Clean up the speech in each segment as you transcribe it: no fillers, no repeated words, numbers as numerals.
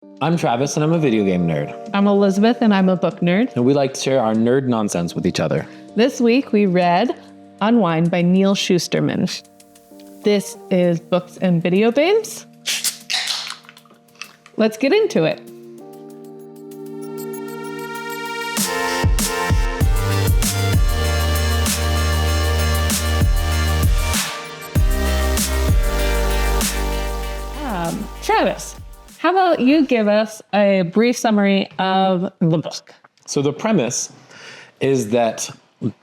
I'm Travis, and I'm a video game nerd. I'm Elizabeth, and I'm a book nerd. And we like to share our nerd nonsense with each other. This week, we read Unwind by Neal Shusterman. This is books and video games. Let's get into it. Travis, how about you give us a brief summary of the book? So the premise is that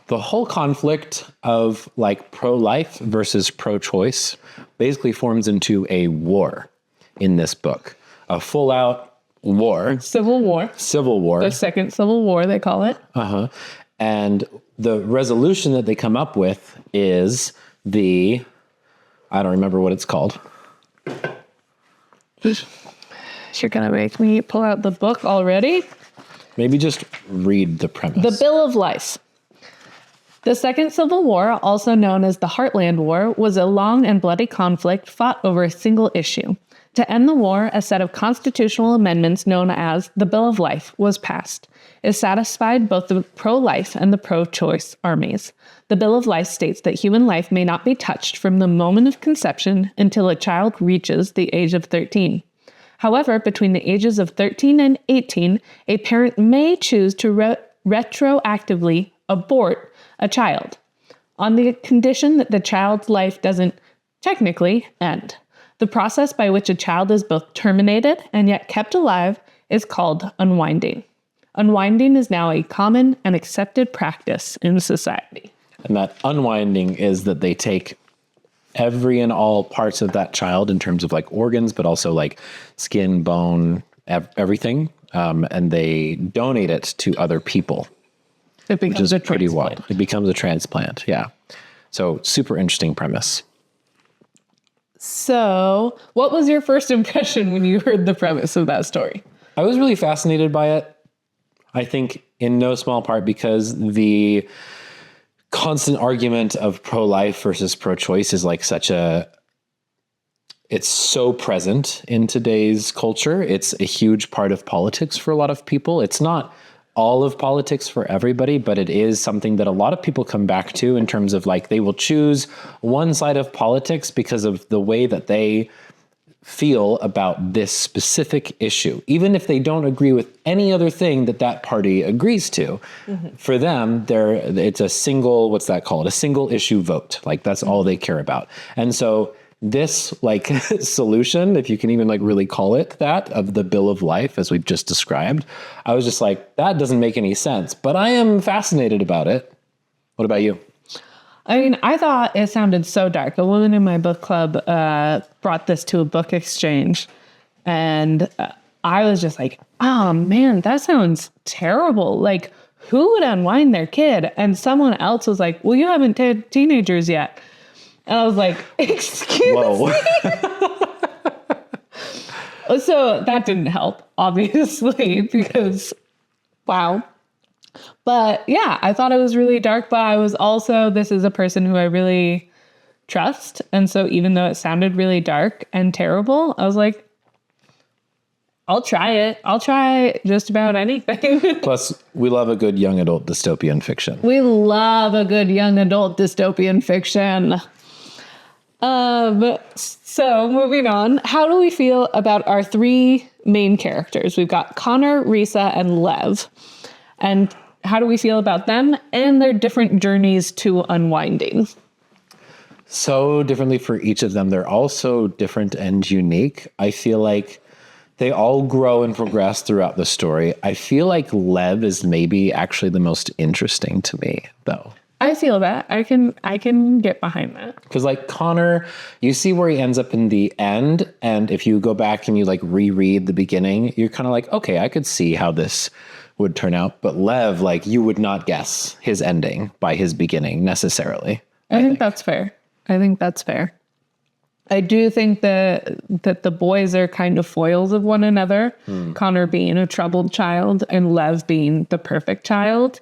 the whole conflict of like pro-life versus pro-choice basically forms into a war in this book. A full-out war. Civil War. Civil war. The second Civil War, they call it. Uh-huh. And the resolution that they come up with is I don't remember what it's called. You're going to make me pull out the book already? Maybe just read the premise. The Bill of Life. The Second Civil War, also known as the Heartland War, was a long and bloody conflict fought over a single issue. To end the war, a set of constitutional amendments known as the Bill of Life was passed. It satisfied both the pro-life and the pro-choice armies. The Bill of Life states that human life may not be touched from the moment of conception until a child reaches the age of 13. However, between the ages of 13 and 18, a parent may choose to retroactively abort a child, on the condition that the child's life doesn't technically end. The process by which a child is both terminated and yet kept alive is called unwinding. Unwinding is now a common and accepted practice in society. And that unwinding is that they take every and all parts of that child in terms of like organs, but also like skin, bone, everything, and they donate it to other people. It becomes a pretty transplant. wild. It becomes a transplant, yeah. So super interesting premise. So, what was your first impression when you heard the premise of that story? I was really fascinated by it. I think in no small part because the constant argument of pro-life versus pro-choice is like it's so present in today's culture. It's a huge part of politics for a lot of people. It's not all of politics for everybody, but it is something that a lot of people come back to in terms of like they will choose one side of politics because of the way that they feel about this specific issue, even if they don't agree with any other thing that party agrees to. Mm-hmm. For them, it's a single, what's that called? A single issue vote. Like that's all they care about. And so this like solution, if you can even like really call it that, of the Bill of Life, as we've just described, I was just like, that doesn't make any sense, but I am fascinated about it. What about you? I mean, I thought it sounded so dark. A woman in my book club brought this to a book exchange, and I was just like, oh man, that sounds terrible. Like, who would unwind their kid? And someone else was like, well, you haven't had teenagers yet. And I was like, excuse me? So that didn't help, obviously, because, wow. But yeah, I thought it was really dark, but I was also, this is a person who I really trust. And so even though it sounded really dark and terrible, I was like, I'll try it. I'll try just about anything. Plus, we love a good young adult dystopian fiction. We love a good young adult dystopian fiction. So moving on, how do we feel about our three main characters? We've got Connor, Risa, and Lev. And how do we feel about them and their different journeys to unwinding? So differently for each of them. They're all so different and unique. I feel like they all grow and progress throughout the story. I feel like Lev is maybe actually the most interesting to me, though. I feel that. I can get behind that. Because like Connor, you see where he ends up in the end. And if you go back and you like reread the beginning, you're kind of like, okay, I could see how this would turn out. But Lev, like you would not guess his ending by his beginning necessarily. I think that's fair. I do think that the boys are kind of foils of one another. Connor being a troubled child and Lev being the perfect child.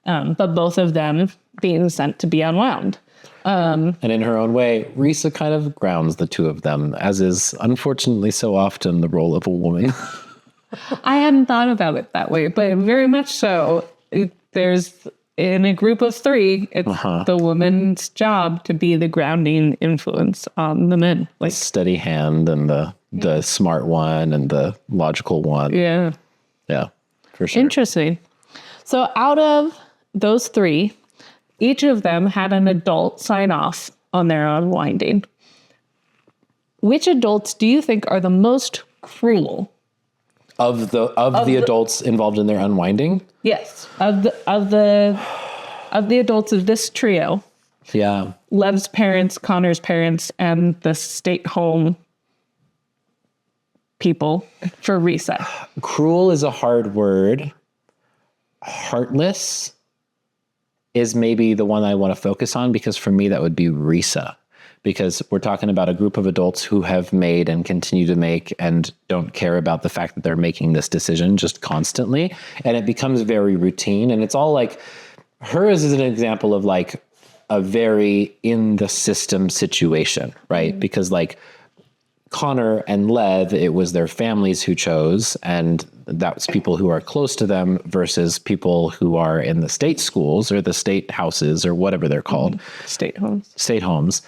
But both of them being sent to be unwound. And in her own way, Risa kind of grounds the two of them, as is unfortunately so often the role of a woman. I hadn't thought about it that way, but very much so. There's in a group of three, it's the woman's job to be the grounding influence on the men. Like Steady hand and the smart one and the logical one. Yeah. Yeah, for sure. Interesting. So out of those three, each of them had an adult sign off on their unwinding. Which adults do you think are the most cruel? Of the adults involved in their unwinding? Yes. Of the adults of this trio. Yeah. Lev's parents, Connor's parents, and the state home people for Risa. Cruel is a hard word. Heartless is maybe the one I want to focus on, because for me that would be Risa, because we're talking about a group of adults who have made and continue to make and don't care about the fact that they're making this decision just constantly. And it becomes very routine. And it's all like, hers is an example of like a very in the system situation, right? Because like Connor and Lev, it was their families who chose, and that was people who are close to them versus people who are in the state schools or the state houses or whatever they're called. State homes. State homes.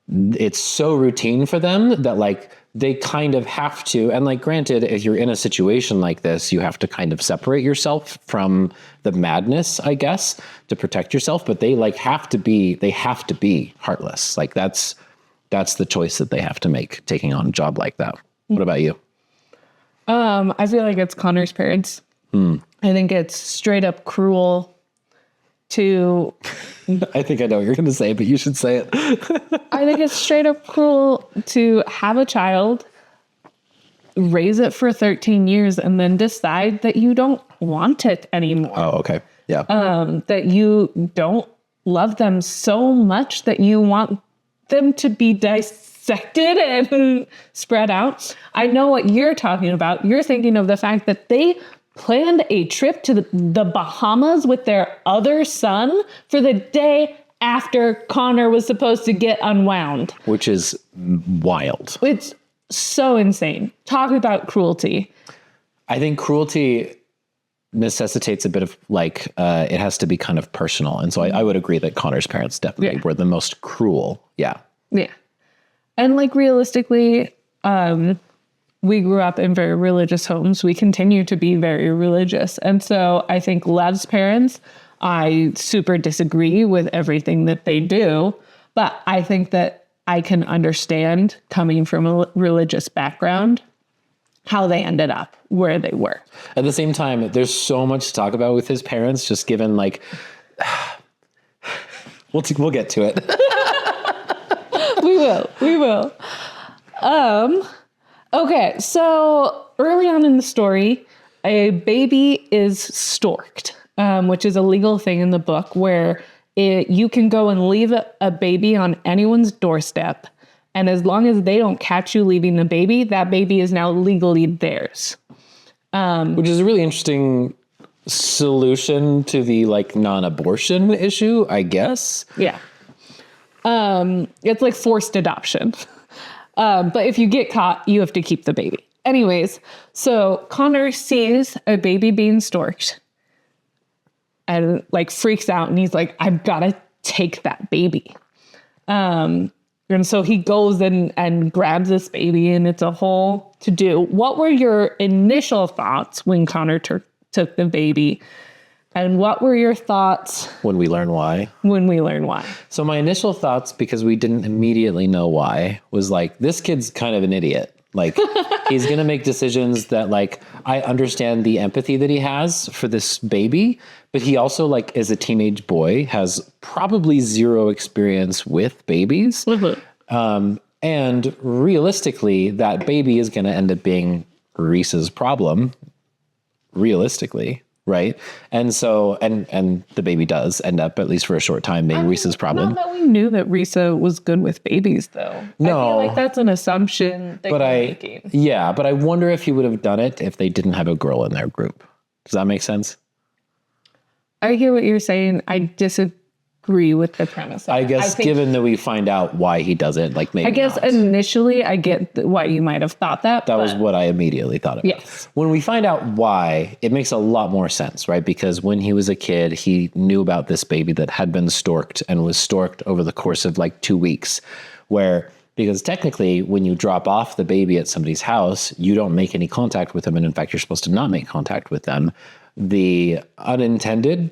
It's so routine for them that like they kind of have to, and like granted, if you're in a situation like this, you have to kind of separate yourself from the madness, I guess, to protect yourself, but they have to be heartless. Like that's the choice that they have to make, taking on a job like that. What about you? I feel like it's Connor's parents. I think it's straight up cruel to... I think I know what you're going to say, but you should say it. I think it's straight up cruel to have a child, raise it for 13 years, and then decide that you don't want it anymore. Oh, okay. Yeah. That you don't love them so much that you want them to be dissected and spread out. I know what you're talking about. You're thinking of the fact that they planned a trip to the Bahamas with their other son for the day after Connor was supposed to get unwound. Which is wild. It's so insane. Talk about cruelty. I think cruelty necessitates a bit of like, it has to be kind of personal. And so I would agree that Connor's parents definitely were the most cruel. Yeah. Yeah. And like realistically, we grew up in very religious homes. We continue to be very religious. And so I think Lev's parents, I super disagree with everything that they do, but I think that I can understand, coming from a religious background, how they ended up where they were. At the same time, there's so much to talk about with his parents, just given like, we'll get to it. We will. Okay, so early on in the story, a baby is storked, which is a legal thing in the book where you can go and leave a baby on anyone's doorstep, and as long as they don't catch you leaving the baby, that baby is now legally theirs. Which is a really interesting solution to the like non-abortion issue, I guess. Yeah. It's like forced adoption. But if you get caught, you have to keep the baby. Anyways, so Connor sees a baby being storked and like freaks out, and he's like, I've got to take that baby. And so he goes and grabs this baby, and it's a whole to do. What were your initial thoughts when Connor took the baby? And what were your thoughts when we learn why? So my initial thoughts, because we didn't immediately know why, was like, this kid's kind of an idiot. Like, he's going to make decisions that, like, I understand the empathy that he has for this baby, but he also, like, as a teenage boy, has probably zero experience with babies. And realistically, that baby is going to end up being Reese's problem, realistically. Right. And so, and the baby does end up, at least for a short time, being Reese's problem. Not that we knew that Risa was good with babies, though. No. I feel like that's an assumption that you're making. Yeah, but I wonder if he would have done it if they didn't have a girl in their group. Does that make sense? I hear what you're saying. I disagree agree with the premise. I guess given that we find out why he does it, like maybe I guess not. initially I get why you might have thought that. That was what I immediately thought of. Yes. When we find out why, it makes a lot more sense, right? Because when he was a kid, he knew about this baby that had been storked and was storked over the course of like 2 weeks, because technically when you drop off the baby at somebody's house, you don't make any contact with them. And in fact, you're supposed to not make contact with them. The unintended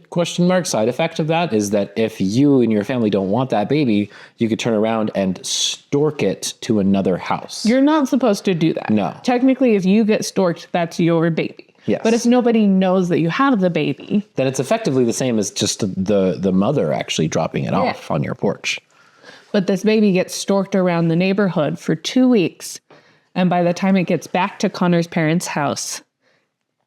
side effect of that is that if you and your family don't want that baby, you could turn around and stork it to another house. You're not supposed to do that. No. Technically, if you get storked, that's your baby. Yes. But if nobody knows that you have the baby, then it's effectively the same as just the mother actually dropping it off on your porch. But this baby gets storked around the neighborhood for 2 weeks. And by the time it gets back to Connor's parents' house,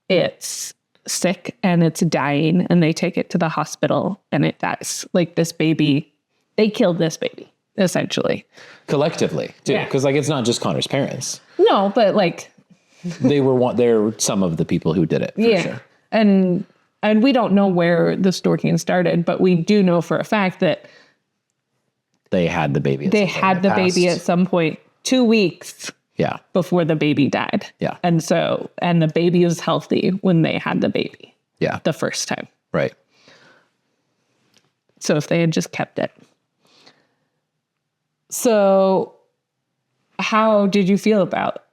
it's sick and it's dying, and they take it to the hospital and it dies. Like this baby, they killed this baby, essentially. Collectively, too. Yeah. Because like it's not just Connor's parents. No, but like they're some of the people who did it, for sure. And we don't know where the storking started, but we do know for a fact that they had the baby. Baby at some point 2 weeks before the baby died. Yeah. And the baby was healthy when they had the baby. Yeah. The first time. Right. So if they had just kept it. So how did you feel about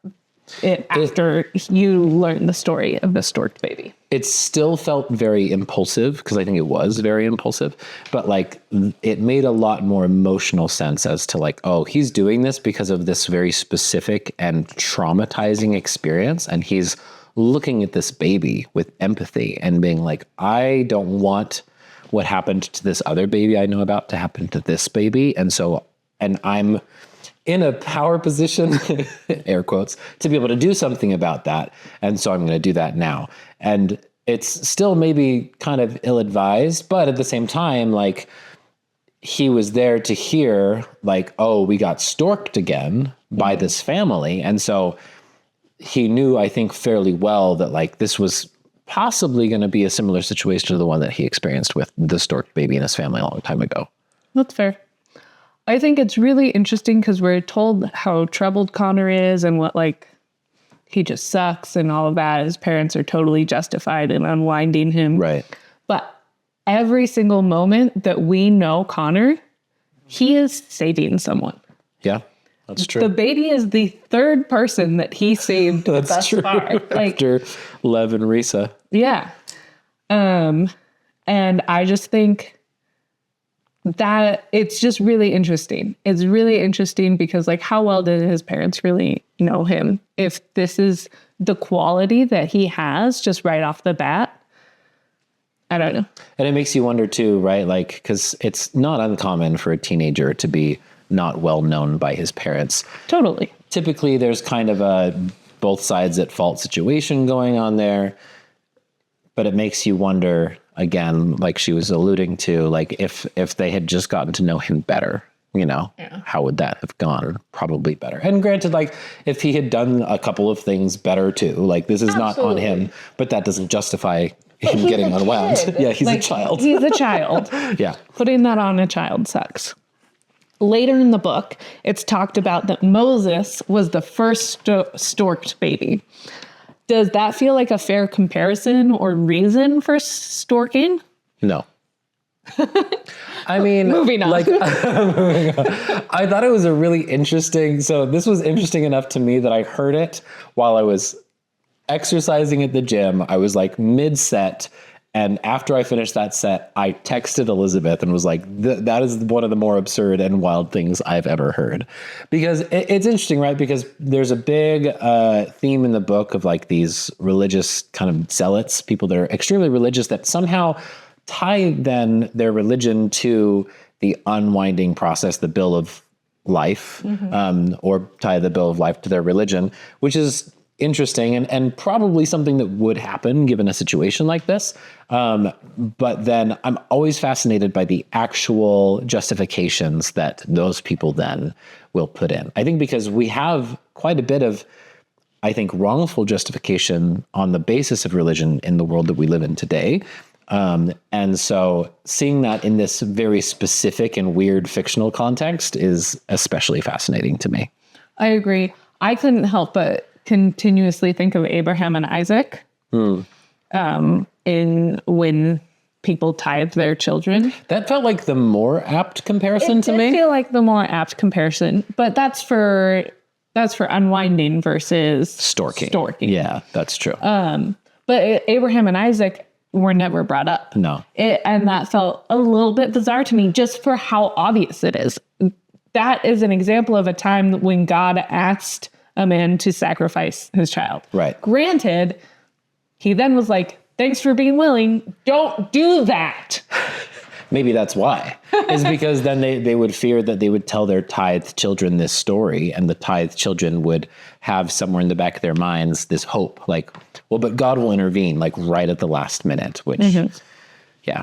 it after you learned the story of the storked baby? It still felt very impulsive, because I think it was very impulsive, but like it made a lot more emotional sense as to like, oh, he's doing this because of this very specific and traumatizing experience. And he's looking at this baby with empathy and being like, I don't want what happened to this other baby I know about to happen to this baby. And I'm in a power position, air quotes, to be able to do something about that. And so I'm going to do that now. And it's still maybe kind of ill-advised, but at the same time, like he was there to hear like, oh, we got storked again by this family. And so he knew, I think, fairly well that like this was possibly going to be a similar situation to the one that he experienced with the storked baby and his family a long time ago. That's fair. I think it's really interesting because we're told how troubled Connor is and what like he just sucks and all of that. His parents are totally justified in unwinding him. Right. But every single moment that we know Connor, he is saving someone. Yeah, that's true. The baby is the third person that he saved thus far. Like, after Lev and Risa. Yeah. And I just think that it's just really interesting. It's really interesting because like how well did his parents really know him? If this is the quality that he has just right off the bat, I don't know. And it makes you wonder too, right? Like, because it's not uncommon for a teenager to be not well known by his parents. Totally. Typically there's kind of a both sides at fault situation going on there, but it makes you wonder, again, like she was alluding to, like if they had just gotten to know him better, how would that have gone? Probably better. And granted, like if he had done a couple of things better too, like this is not on him, but that doesn't justify him getting unwound. Yeah, he's like, a child. He's a child. Yeah. Putting that on a child sucks. Later in the book, it's talked about that Moses was the first storked baby. Does that feel like a fair comparison or reason for storking? No. I mean, moving on. Like, moving on. I thought it was a really interesting. So this was interesting enough to me that I heard it while I was exercising at the gym. I was like mid-set. And after I finished that set, I texted Elizabeth and was like, that is one of the more absurd and wild things I've ever heard. Because it's interesting, right? Because there's a big theme in the book of like these religious kind of zealots, people that are extremely religious that somehow tie then their religion to the unwinding process, the Bill of Life, or tie the Bill of Life to their religion, which is interesting and probably something that would happen given a situation like this. But then I'm always fascinated by the actual justifications that those people then will put in. I think because we have quite a bit of, I think, wrongful justification on the basis of religion in the world that we live in today. And so seeing that in this very specific and weird fictional context is especially fascinating to me. I agree. I couldn't help but continuously think of Abraham and Isaac in when people tithe their children. That felt like the more apt comparison to me. I feel like the more apt comparison, but that's for unwinding versus Storking. Yeah, that's true. But Abraham and Isaac were never brought up. No. And that felt a little bit bizarre to me just for how obvious it is. That is an example of a time when God asked a man to sacrifice his child. Right. Granted, he then was like, thanks for being willing. Don't do that. Maybe that's why. Is because then they would fear that they would tell their tithed children this story, and the tithed children would have somewhere in the back of their minds this hope, like, well, but God will intervene, like right at the last minute, which, yeah.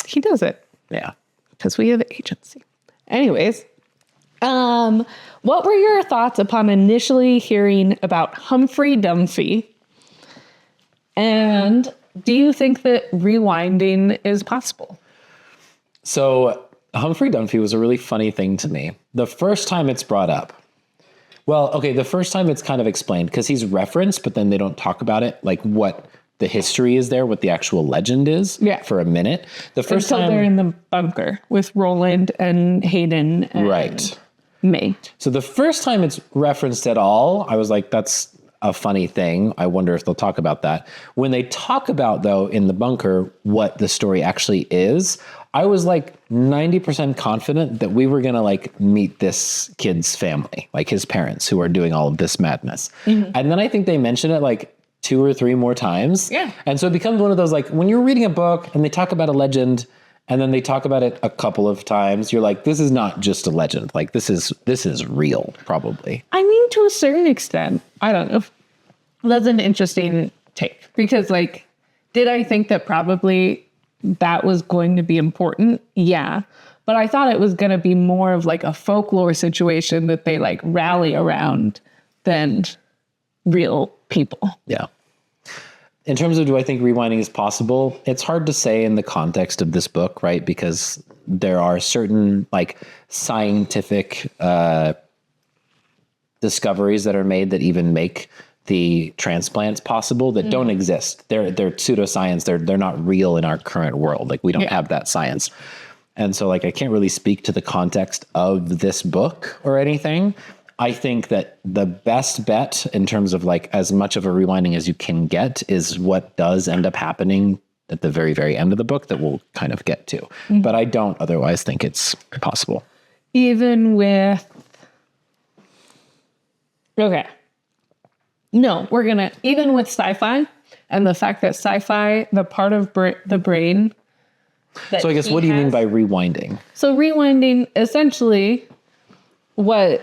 He does it. Yeah. Because we have agency. Anyways, what were your thoughts upon initially hearing about Humphrey Dumphy? And do you think that rewinding is possible? So Humphrey Dumphy was a really funny thing to me. The first time it's brought up, the first time it's kind of explained because he's referenced, but then they don't talk about it, like what the history is there, what the actual legend is for a minute. The first Until time they're in the bunker with Roland and Hayden and May. So the first time it's referenced at all, I was like, that's a funny thing. I wonder if they'll talk about that. When they talk about, though, in the bunker, what the story actually is, I was like 90% confident that we were going to like meet this kid's family, like his parents who are doing all of this madness. And then I think they mention it like 2 or 3 more times. Yeah. And so it becomes one of those, like when you're reading a book and they talk about a legend and then they talk about it a couple of times, you're like, this is not just a legend. Like this is real, probably. I mean, to a certain extent, I don't know. That's an interesting take because like, did I think that probably that was going to be important? Yeah. But I thought it was going to be more of like a folklore situation that they like rally around than real people. Yeah. In terms of do I think rewinding is possible, it's hard to say in the context of this book, right? Because there are certain like scientific discoveries that are made that even make the transplants possible that don't exist. They're pseudoscience. They're not real in our current world. Like we don't have that science. And so like I can't really speak to the context of this book or anything. I think that the best bet in terms of like as much of a rewinding as you can get is what does end up happening at the very, very end of the book that we'll kind of get to. But I don't otherwise think it's possible. Even with... Okay. No, even with sci-fi and the fact that sci-fi, the part of the brain. So I guess what do you mean by rewinding? So rewinding, essentially, what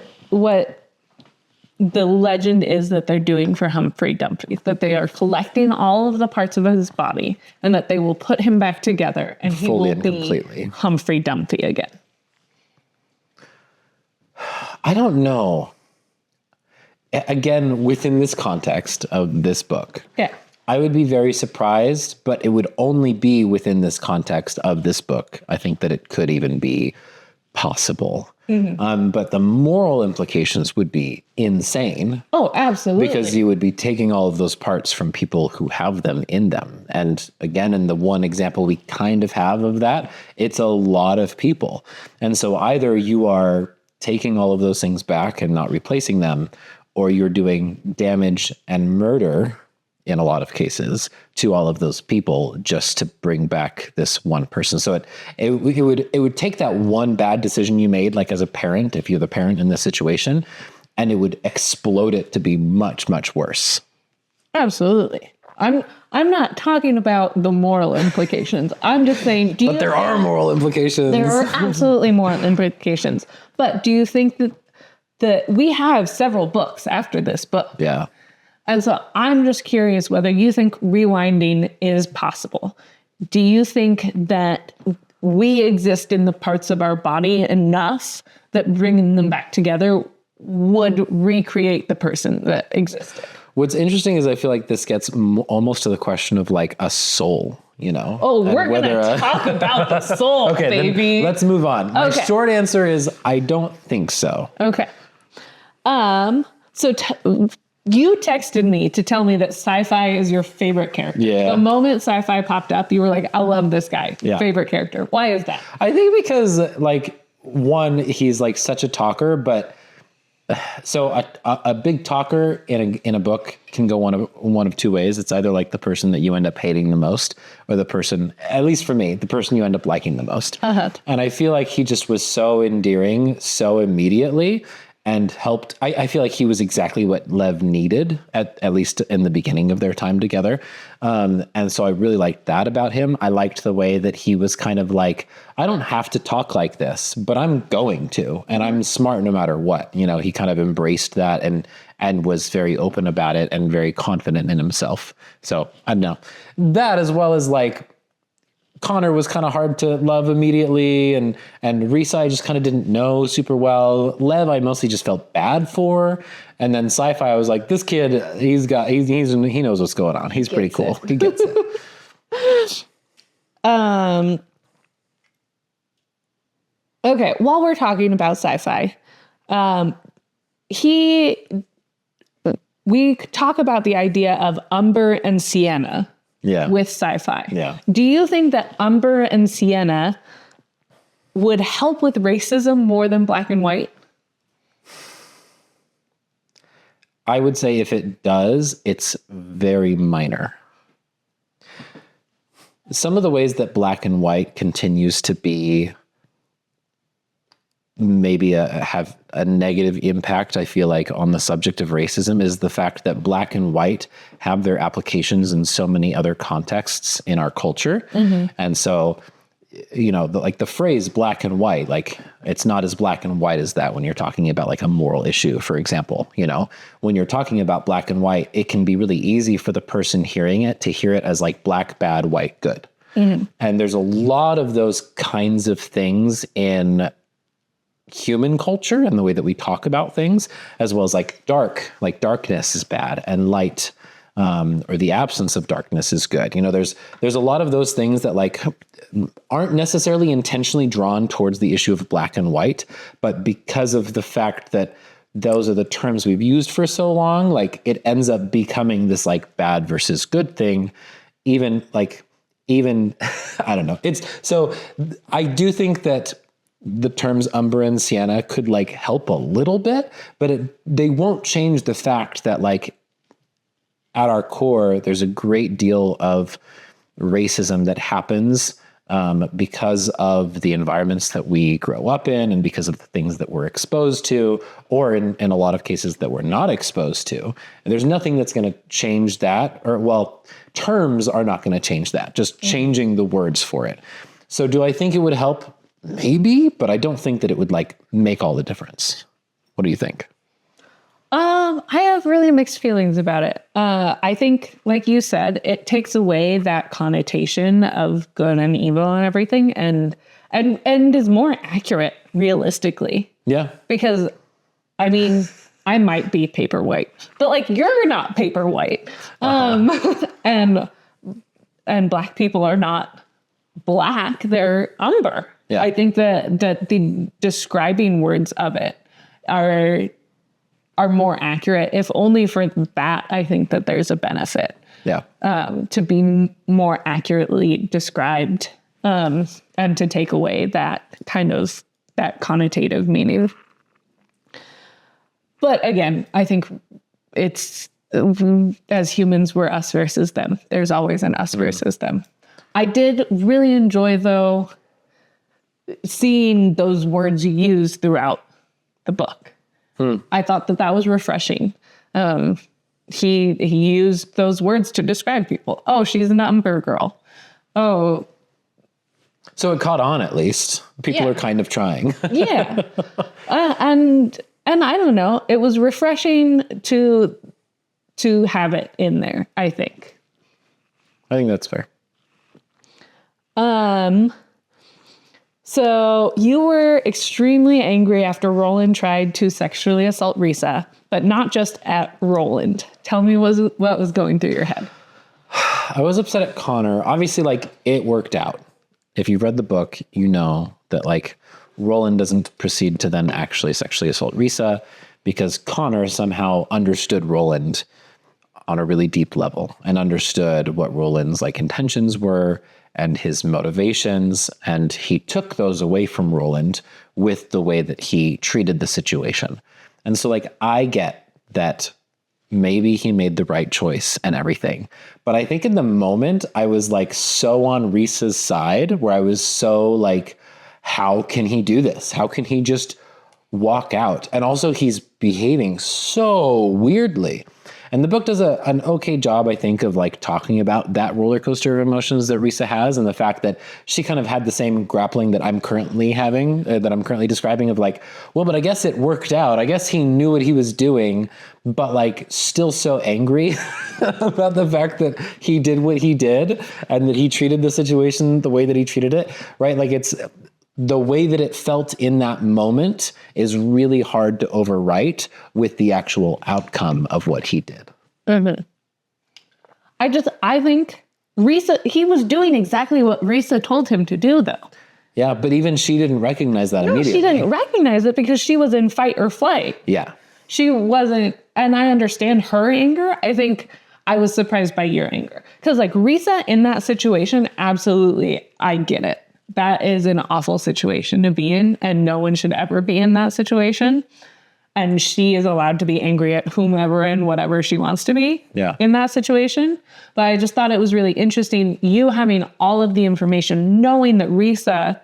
the legend is that they're doing for Humphrey Dumphy, that they are collecting all of the parts of his body and that they will put him back together and he Fully will and be completely. Humphrey Dumphy again. I don't know. Again, within this context of this book, I would be very surprised, but it would only be within this context of this book. I think that it could even be possible. But the moral implications would be insane. Oh, absolutely. Because you would be taking all of those parts from people who have them in them. And again, in the one example we kind of have of that, it's a lot of people. And so either you are taking all of those things back and not replacing them, or you're doing damage and murder in a lot of cases to all of those people just to bring back this one person. So it would take that one bad decision you made, like as a parent, if you're the parent in this situation, and it would explode it to be much, much worse. Absolutely. I'm not talking about the moral implications. I'm just saying, but there are moral implications. There are absolutely moral implications. But do you think that we have several books after this book? Yeah. And so I'm just curious whether you think rewinding is possible. Do you think that we exist in the parts of our body enough that bringing them back together would recreate the person that existed? What's interesting is I feel like this gets almost to the question of like a soul, you know. Oh, and we're going to talk about the soul, okay, baby. Let's move on. My Okay. short answer is I don't think so. Okay. So you texted me to tell me that Sci-Fi is your favorite character. Yeah. The moment Sci-Fi popped up, you were like, I love this guy. Yeah. Favorite character. Why is that? I think because like one, he's like such a talker, but so a big talker in a book can go one of two ways. It's either like the person that you end up hating the most, or the person, at least for me, the person you end up liking the most. Uh-huh. And I feel like he just was so endearing so immediately and helped. I feel like he was exactly what Lev needed, at least in the beginning of their time together. And so I really liked that about him. I liked the way that he was kind of like, I don't have to talk like this, but I'm going to, and I'm smart no matter what. You know, he kind of embraced that and was very open about it and very confident in himself. So I don't know, that as well as like, Connor was kind of hard to love immediately, and Risa I just kind of didn't know super well. Lev I mostly just felt bad for, and then Sci-Fi I was like, this kid, he knows what's going on. He's pretty cool. He gets it. Okay, while we're talking about Sci-Fi, we talk about the idea of Umber and Sienna. Yeah. With Sci-Fi. Yeah. Do you think that Umber and Sienna would help with racism more than Black and White? I would say if it does, it's very minor. Some of the ways that Black and White continues to be maybe have a negative impact, I feel like, on the subject of racism is the fact that Black and White have their applications in so many other contexts in our culture. Mm-hmm. And so, you know, the phrase black and white, like it's not as black and white as that when you're talking about like a moral issue, for example. You know, when you're talking about black and white, it can be really easy for the person hearing it to hear it as like black, bad, white, good. Mm-hmm. And there's a lot of those kinds of things in human culture and the way that we talk about things, as well as like darkness is bad and light, or the absence of darkness is good. You know, there's a lot of those things that like aren't necessarily intentionally drawn towards the issue of black and white, but because of the fact that those are the terms we've used for so long, like it ends up becoming this like bad versus good thing, even I don't know. So I do think that the terms Umber and Sienna could like help a little bit, but they won't change the fact that like at our core, there's a great deal of racism that happens because of the environments that we grow up in and because of the things that we're exposed to, or in a lot of cases that we're not exposed to. And there's nothing that's going to change that, or well, terms are not going to change that, just changing the words for it. So do I think it would help? Maybe, but I don't think that it would like make all the difference. What do you think? I have really mixed feelings about it. I think, like you said, it takes away that connotation of good and evil and everything, and is more accurate realistically. Yeah. Because, I mean, I might be Paperwhite, but like you're not Paperwhite, and black people are not black; they're umber. Yeah. I think that the describing words of it are more accurate, if only for that. I think that there's a benefit. Yeah. To be more accurately described, and to take away that connotative meaning. But again, I think it's, as humans, we're us versus them. There's always an us versus them. I did really enjoy, though, seeing those words used throughout the book. I thought that was refreshing. He used those words to describe people. Oh, she's an umber girl. Oh. So it caught on, at least. People are kind of trying. Yeah. And I don't know, it was refreshing to have it in there, I think. I think that's fair. So you were extremely angry after Roland tried to sexually assault Risa, but not just at Roland. Tell me what was going through your head. I was upset at Connor. Obviously, like, it worked out. If you've read the book, you know that, like, Roland doesn't proceed to then actually sexually assault Risa because Connor somehow understood Roland on a really deep level and understood what Roland's, like, intentions were and his motivations. And he took those away from Roland with the way that he treated the situation. And so, like, I get that maybe he made the right choice and everything. But I think in the moment, I was, like, so on Risa's side, where I was so like, how can he do this? How can he just walk out? And also, he's behaving so weirdly. And the book does an okay job, I think, of, like, talking about that roller coaster of emotions that Risa has, and the fact that she kind of had the same grappling that I'm currently having, that I'm currently describing, of, like, well, but I guess it worked out. I guess he knew what he was doing, but, like, still so angry about the fact that he did what he did and that he treated the situation the way that he treated it, right? Like, it's the way that it felt in that moment is really hard to overwrite with the actual outcome of what he did. Mm-hmm. I think Risa, he was doing exactly what Risa told him to do, though. Yeah, but even she didn't recognize that immediately. She didn't recognize it because she was in fight or flight. Yeah. She wasn't, and I understand her anger. I think I was surprised by your anger. Because, like, Risa in that situation, absolutely, I get it. That is an awful situation to be in, and no one should ever be in that situation. And she is allowed to be angry at whomever and whatever she wants to be in that situation. But I just thought it was really interesting, you having all of the information, knowing that Risa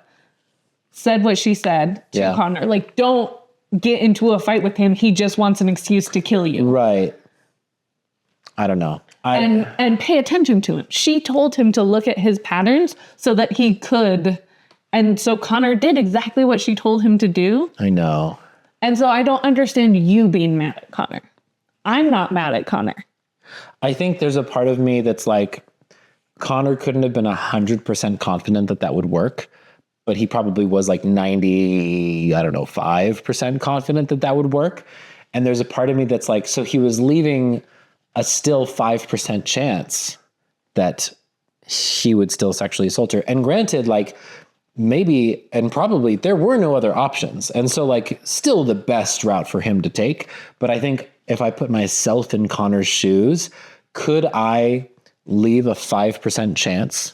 said what she said to Connor. Like, don't get into a fight with him. He just wants an excuse to kill you. Right. I don't know. And pay attention to him. She told him to look at his patterns so that he could. And so Connor did exactly what she told him to do. I know. And so I don't understand you being mad at Connor. I'm not mad at Connor. I think there's a part of me that's like, Connor couldn't have been 100% confident that that would work, but he probably was like 5% confident that that would work. And there's a part of me that's like, so he was leaving a still 5% chance that he would still sexually assault her. And granted, like, maybe and probably there were no other options. And so, like, still the best route for him to take. But I think if I put myself in Connor's shoes, could I leave a 5% chance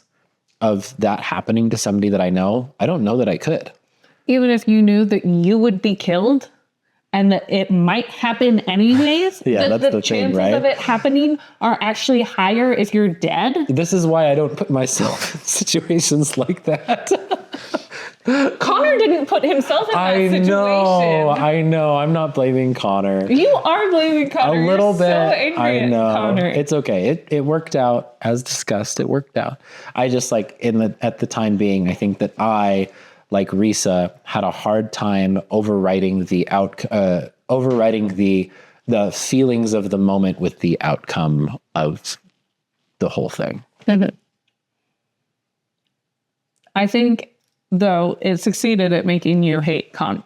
of that happening to somebody that I know? I don't know that I could. Even if you knew that you would be killed and that it might happen anyways, that's the chances thing, right? of it happening are actually higher if you're dead. This is why I don't put myself in situations like that. Connor didn't put himself in that situation. I know. I'm not blaming Connor. You are blaming Connor. A little bit. So angry I know. At Connor. It's okay. It worked out as discussed. It worked out. I just, like, at the time being, I think that I, like Risa, had a hard time overriding the feelings of the moment with the outcome of the whole thing. I think, though, it succeeded at making you hate Roland.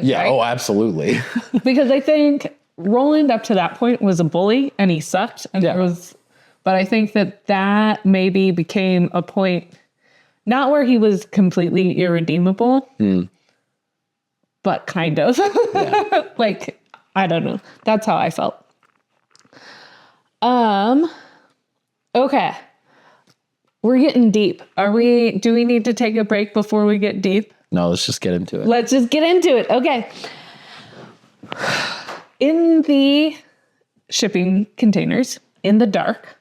Yeah. Right? Oh, absolutely. Because I think Roland up to that point was a bully and he sucked. And but I think that maybe became a point, not where he was completely irredeemable, but kind of. Like, I don't know. That's how I felt. Okay. We're getting deep. Do we need to take a break before we get deep? No, let's just get into it. Let's just get into it. Okay. In the shipping containers, in the dark,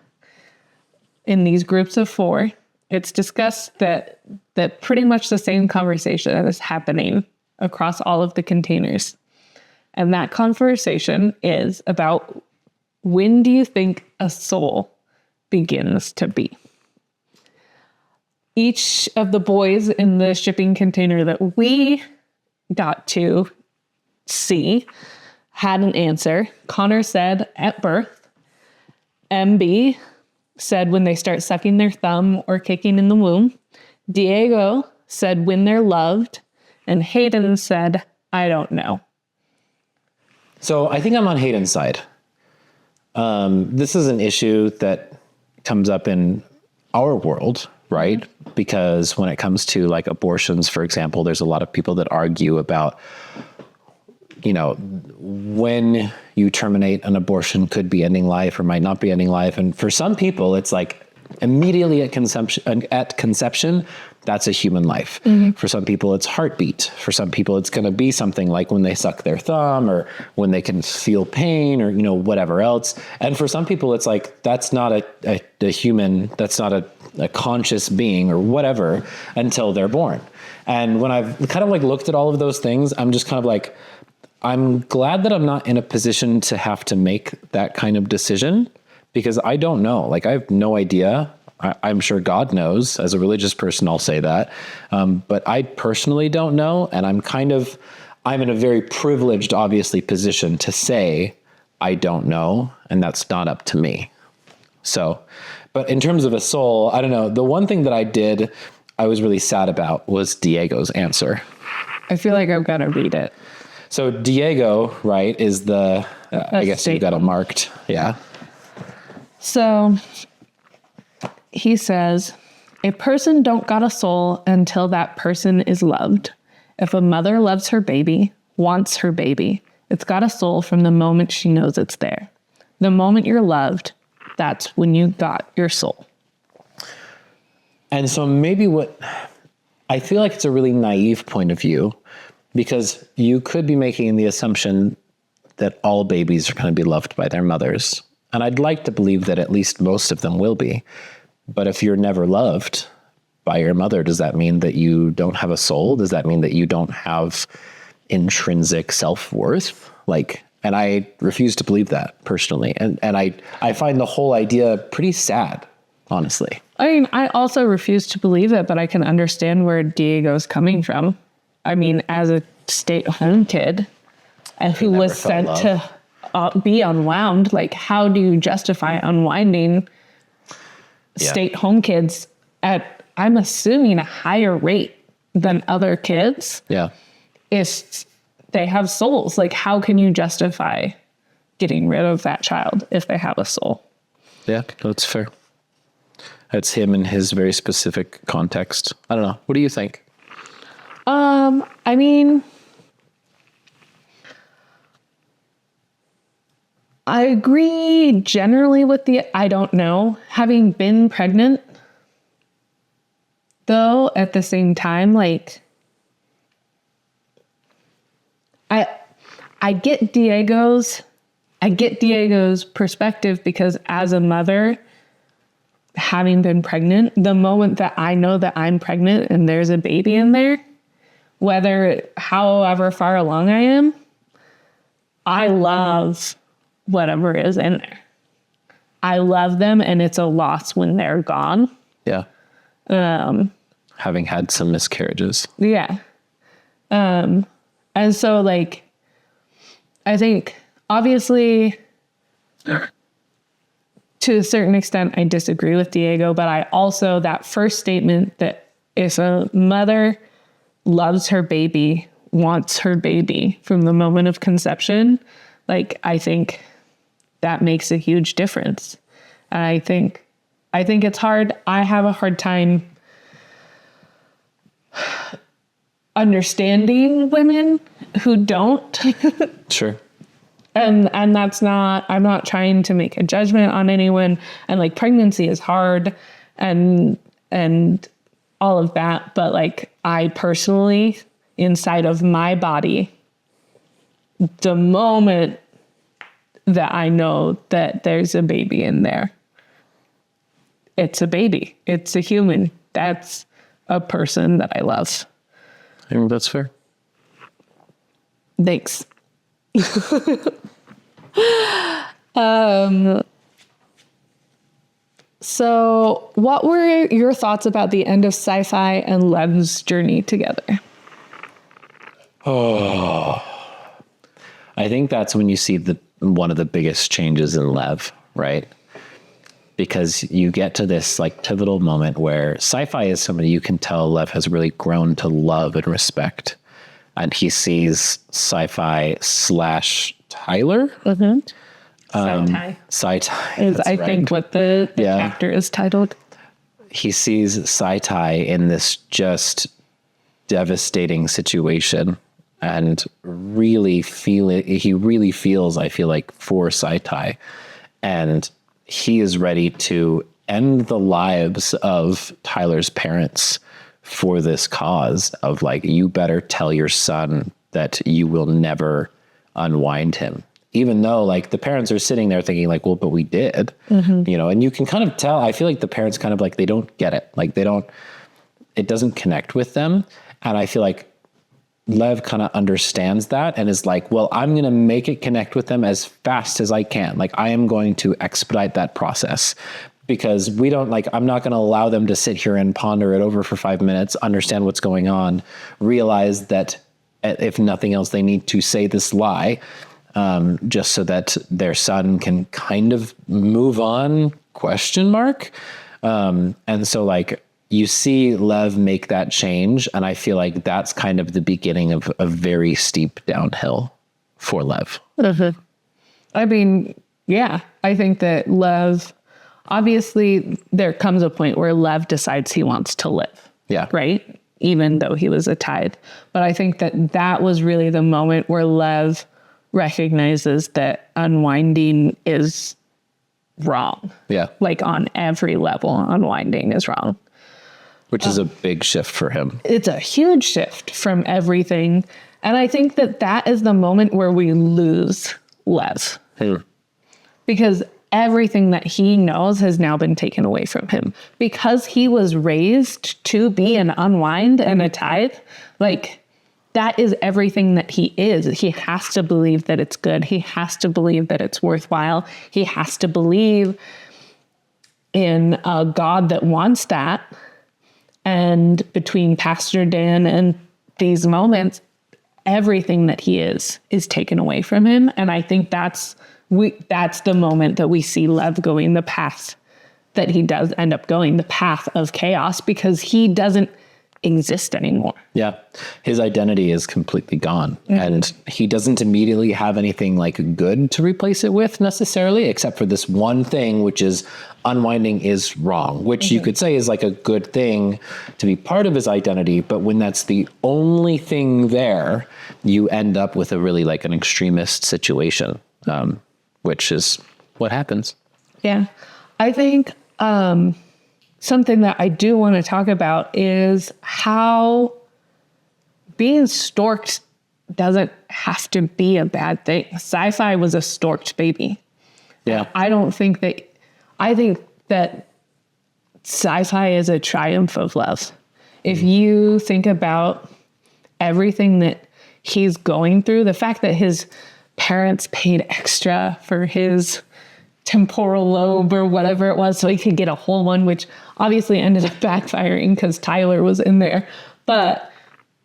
in these groups of 4, it's discussed that pretty much the same conversation is happening across all of the containers. And that conversation is about, when do you think a soul begins to be? Each of the boys in the shipping container that we got to see had an answer. Connor said at birth. MB said when they start sucking their thumb or kicking in the womb. Diego said when they're loved. And Hayden said, I don't know. So I think I'm on Hayden's side. This is an issue that comes up in our world, right? Because when it comes to like abortions, for example, there's a lot of people that argue about, you know, when you terminate an abortion could be ending life or might not be ending life. And for some people, it's like immediately at conception, that's a human life. For some people, it's heartbeat. For some people, it's going to be something like when they suck their thumb or when they can feel pain or, you know, whatever else. And for some people, it's like, that's not a human, that's not a conscious being or whatever until they're born. And when I've kind of like looked at all of those things, I'm just kind of like, I'm glad that I'm not in a position to have to make that kind of decision because I don't know. Like, I have no idea. I'm sure God knows. As a religious person, I'll say that. But I personally don't know. And I'm in a very privileged, obviously, position to say, I don't know. And that's not up to me. So, but in terms of a soul, I don't know. The one thing that I was really sad about was Diego's answer. I feel like I've got to read it. So Diego, right, is I guess you got it marked. Yeah. So he says, a person don't got a soul until that person is loved. If a mother loves her baby, wants her baby, it's got a soul from the moment she knows it's there. The moment you're loved, that's when you got your soul. And so maybe I feel like it's a really naive point of view because you could be making the assumption that all babies are going to be loved by their mothers. And I'd like to believe that at least most of them will be. But if you're never loved by your mother, does that mean that you don't have a soul? Does that mean that you don't have intrinsic self-worth? And I refuse to believe that personally. And I find the whole idea pretty sad, honestly. I mean, I also refuse to believe it, but I can understand where Diego's coming from. I mean, as a stay-at-home kid who was sent to be unwound, like, how do you justify unwinding stay-at-home kids at, I'm assuming, a higher rate than other kids? Yeah. If they have souls, like, how can you justify getting rid of that child if they have a soul? Yeah, that's fair. That's him in his very specific context. I don't know. What do you think? I mean, I agree generally with I don't know. Having been pregnant, though, at the same time, like, I get Diego's perspective because as a mother, having been pregnant, the moment that I know that I'm pregnant and there's a baby in there, however far along I am, I love whatever is in there. I love them, and it's a loss when they're gone. Yeah. Having had some miscarriages. Yeah. And so, like, I think obviously to a certain extent, I disagree with Diego, but I also, that first statement that if a mother loves her baby, wants her baby from the moment of conception, like, I think that makes a huge difference. And I think it's hard. I have a hard time understanding women who don't. Sure. And that's not, I'm not trying to make a judgment on anyone. And like, pregnancy is hard and all of that. But like, I personally, inside of my body, the moment that I know that there's a baby in there, it's a baby. It's a human. That's a person that I love. I think that's fair. Thanks. So what were your thoughts about the end of Sci-Fi and Lev's journey together? Oh, I think that's when you see one of the biggest changes in Lev, right? Because you get to this like pivotal moment where Sci-Fi is somebody you can tell Lev has really grown to love and respect. And he sees Sci-Fi / Tyler Sai-Tai is, I think, what the chapter is titled. He sees Sai-Tai in this just devastating situation and he really feels, I feel like, for Sai-Tai. And he is ready to end the lives of Tyler's parents for this cause of like, you better tell your son that you will never unwind him. Even though like the parents are sitting there thinking like, well, but we did, and you can kind of tell, I feel like the parents kind of like, they don't get it. Like it doesn't connect with them. And I feel like Lev kind of understands that and is like, well, I'm going to make it connect with them as fast as I can. Like I am going to expedite that process because I'm not going to allow them to sit here and ponder it over for 5 minutes, understand what's going on, realize that if nothing else, they need to say this lie, just so that their son can kind of move on, ? And so like, you see Lev make that change, and I feel like that's kind of the beginning of a very steep downhill for Lev. I mean, yeah, I think that Lev, obviously there comes a point where Lev decides he wants to live. Yeah. Right? Even though he was a tithe. But I think that was really the moment where Lev recognizes that unwinding is wrong. Yeah. Like on every level, unwinding is wrong. Which is a big shift for him. It's a huge shift from everything. And I think that is the moment where we lose Lev. Because everything that he knows has now been taken away from him. Because he was raised to be an unwind and a tithe, like that is everything that he is. He has to believe that it's good. He has to believe that it's worthwhile. He has to believe in a God that wants that. And between Pastor Dan and these moments, everything that he is taken away from him. And I think that's the moment that we see Lev going the path that he does end up going, the path of chaos, because he doesn't exist anymore. Yeah. His identity is completely gone. And he doesn't immediately have anything like good to replace it with necessarily, except for this one thing, which is unwinding is wrong, which you could say is like a good thing to be part of his identity. But when that's the only thing there, you end up with a really like an extremist situation, which is what happens. Yeah. I think, something that I do want to talk about is how being storked doesn't have to be a bad thing. Sci-fi was a storked baby. Yeah. I think that sci-fi is a triumph of love. If you think about everything that he's going through, the fact that his parents paid extra for his temporal lobe or whatever it was so he could get a whole one, which obviously ended up backfiring because Tyler was in there. But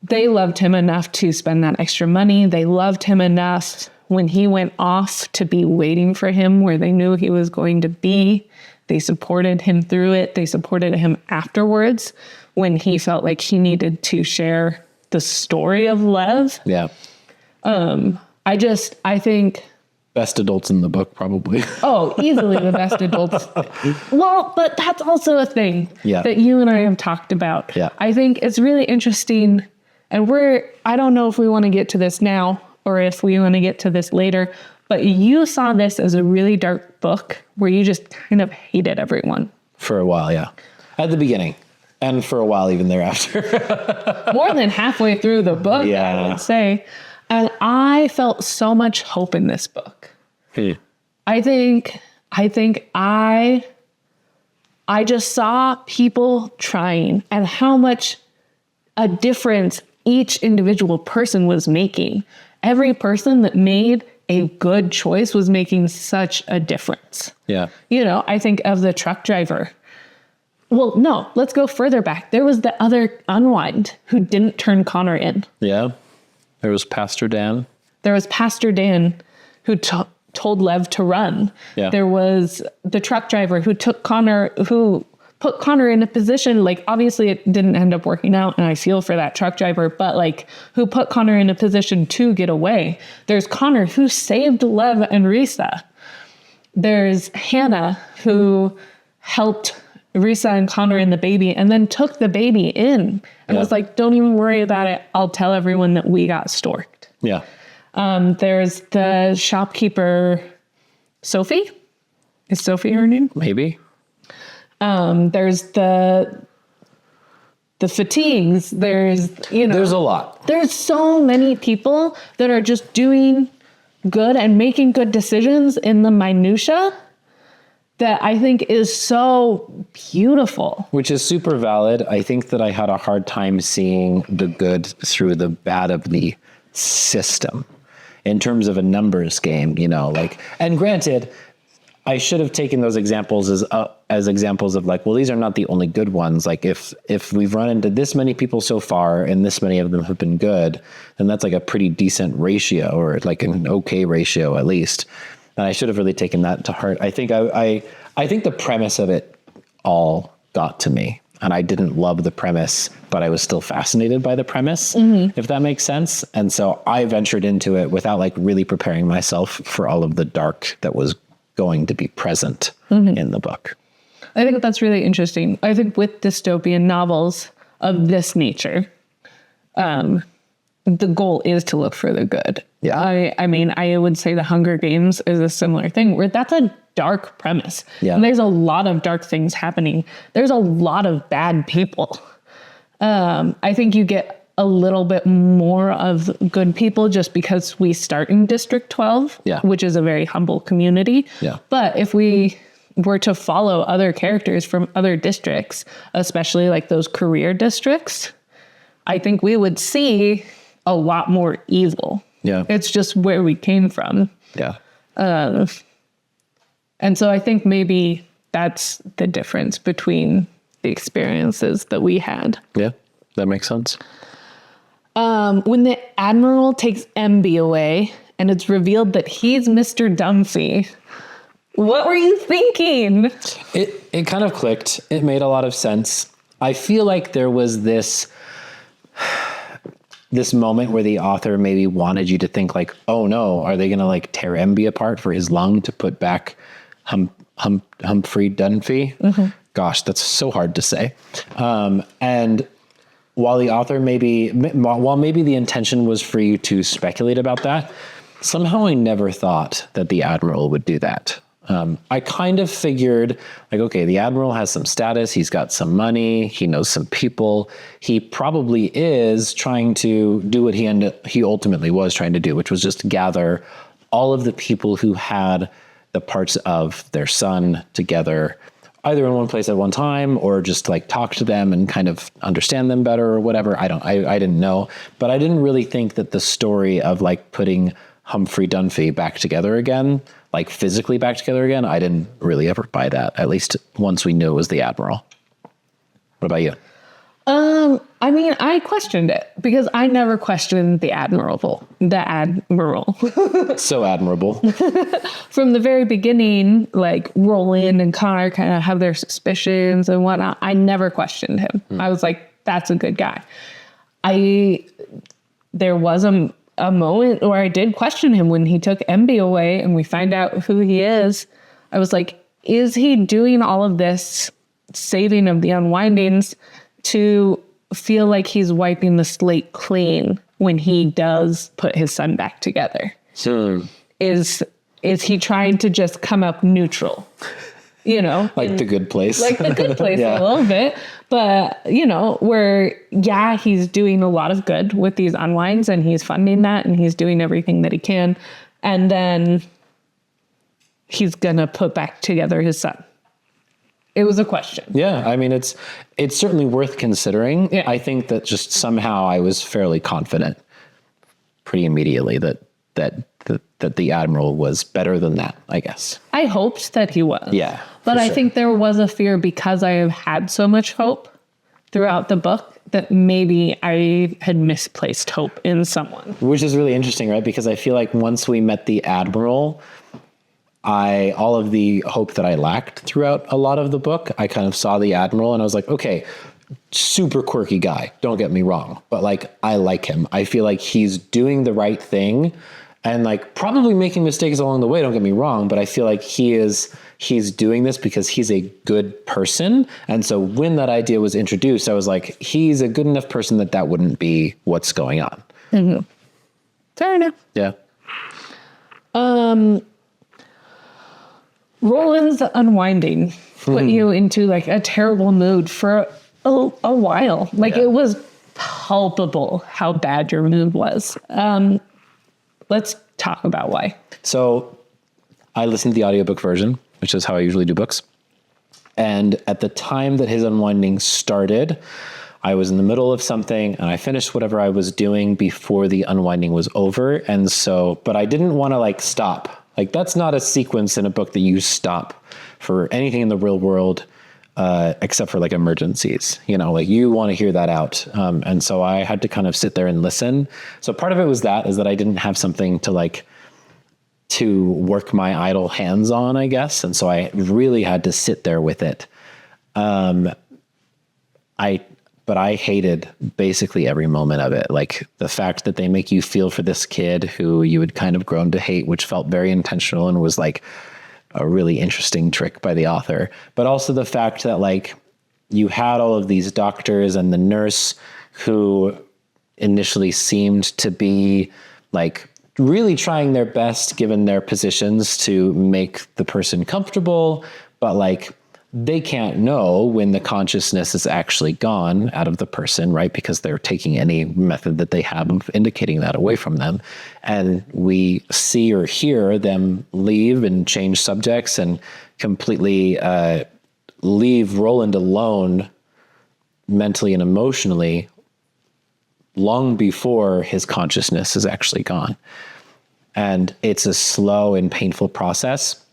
they loved him enough to spend that extra money. They loved him enough when he went off to be waiting for him where they knew he was going to be. They supported him through it. They supported him afterwards when he felt like he needed to share the story of Lev. Yeah. I think best adults in the book, probably. Oh, easily the best adults. Well, but that's also a thing that you and I have talked about. Yeah. I think it's really interesting. And I don't know if we want to get to this now or if we want to get to this later, but you saw this as a really dark book where you just kind of hated everyone. For a while, yeah. At the beginning. And for a while even thereafter. More than halfway through the book, I would say. And I felt so much hope in this book. I think I just saw people trying and how much a difference each individual person was making. Every person that made a good choice was making such a difference. Yeah. I think of the truck driver. Well, no, let's go further back. There was the other unwind who didn't turn Connor in. Yeah. There was Pastor Dan. Who told Lev to run. Yeah. There was the truck driver who put Connor in a position, like obviously it didn't end up working out and I feel for that truck driver, but like who put Connor in a position to get away. There's Connor who saved Lev and Risa. There's Hannah, who helped Risa and Connor and the baby, and then took the baby in and was like, don't even worry about it. I'll tell everyone that we got storked. Yeah. There's the shopkeeper, Sophie. Is Sophie her name? Maybe. There's the fatigues. There's a lot. There's so many people that are just doing good and making good decisions in the minutia that I think is so beautiful. Which is super valid. I think that I had a hard time seeing the good through the bad of the system in terms of a numbers game, and granted, I should have taken those examples as examples of like, well, these are not the only good ones. Like if we've run into this many people so far and this many of them have been good, then that's like a pretty decent ratio, or like an okay ratio at least. And I should have really taken that to heart. I think I think the premise of it all got to me, and I didn't love the premise, but I was still fascinated by the premise, if that makes sense. And so I ventured into it without like really preparing myself for all of the dark that was going to be present in the book. I think that's really interesting. I think with dystopian novels of this nature, the goal is to look for the good. Yeah. I mean, I would say The Hunger Games is a similar thing where that's a dark premise. Yeah. And there's a lot of dark things happening. There's a lot of bad people. I think you get a little bit more of good people just because we start in District 12, which is a very humble community. Yeah. But if we were to follow other characters from other districts, especially like those career districts, I think we would see a lot more evil. Yeah. It's just where we came from. Yeah. And so I think maybe that's the difference between the experiences that we had. Yeah, that makes sense. When the Admiral takes MB away and it's revealed that he's Mr. Dunphy, what were you thinking? It kind of clicked. It made a lot of sense. I feel like there was this moment where the author maybe wanted you to think like, oh no, are they going to like tear MB apart for his lung to put back Humphrey Dunphy? Mm-hmm. Gosh, that's so hard to say. And while maybe the intention was for you to speculate about that, somehow I never thought that the Admiral would do that. I kind of figured like, okay, the Admiral has some status. He's got some money. He knows some people. He probably is trying to do what he ultimately was trying to do, which was just gather all of the people who had the parts of their son together, either in one place at one time or just like talk to them and kind of understand them better or whatever. I didn't know, but I didn't really think that the story of like putting Humphrey Dunphy back together again, like physically back together again, I didn't really ever buy that, at least once we knew it was the Admiral. What about you? I mean, I questioned it because I never questioned the Admiral. So admirable. From the very beginning, like Roland and Connor kind of have their suspicions and whatnot. I never questioned him. I was like, that's a good guy. There was a moment where I did question him when he took MB away and we find out who he is. I was like, is he doing all of this saving of the unwindings to feel like he's wiping the slate clean when he does put his son back together? So Is he trying to just come up neutral? Like The Good Place. Like The Good Place Yeah. a little bit. But, where, he's doing a lot of good with these unwinds and he's funding that and he's doing everything that he can. And then he's going to put back together his son. It was a question. Yeah, I mean, it's certainly worth considering. Yeah. I think that just somehow I was fairly confident pretty immediately that the Admiral was better than that, I guess. I hoped that he was. Yeah. But I sure. think there was a fear because I have had so much hope throughout the book that maybe I had misplaced hope in someone. Which is really interesting, right? Because I feel like once we met the Admiral, all of the hope that I lacked throughout a lot of the book, I kind of saw the Admiral and I was like, okay, super quirky guy, don't get me wrong, but like, I like him. I feel like he's doing the right thing and like probably making mistakes along the way. Don't get me wrong, but I feel like he's doing this because he's a good person. And so when that idea was introduced, I was like, he's a good enough person that wouldn't be what's going on. Mm-hmm. Fair enough. Yeah. Roland's unwinding put you into like a terrible mood for a while. Like it was palpable how bad your mood was. Let's talk about why. So I listened to the audiobook version, which is how I usually do books. And at the time that his unwinding started, I was in the middle of something and I finished whatever I was doing before the unwinding was over. And so, but I didn't want to like stop. Like that's not a sequence in a book that you stop for anything in the real world, except for like emergencies, you know, like you want to hear that out. And so I had to kind of sit there and listen. So part of it was that I didn't have something to work my idle hands on, I guess. And so I really had to sit there with it. But I hated basically every moment of it. Like the fact that they make you feel for this kid who you had kind of grown to hate, which felt very intentional and was like a really interesting trick by the author. But also the fact that like you had all of these doctors and the nurse who initially seemed to be like really trying their best given their positions to make the person comfortable, but like they can't know when the consciousness is actually gone out of the person, right? Because they're taking any method that they have of indicating that away from them. And we see or hear them leave and change subjects and completely leave Roland alone mentally and emotionally long before his consciousness is actually gone. And it's a slow and painful process,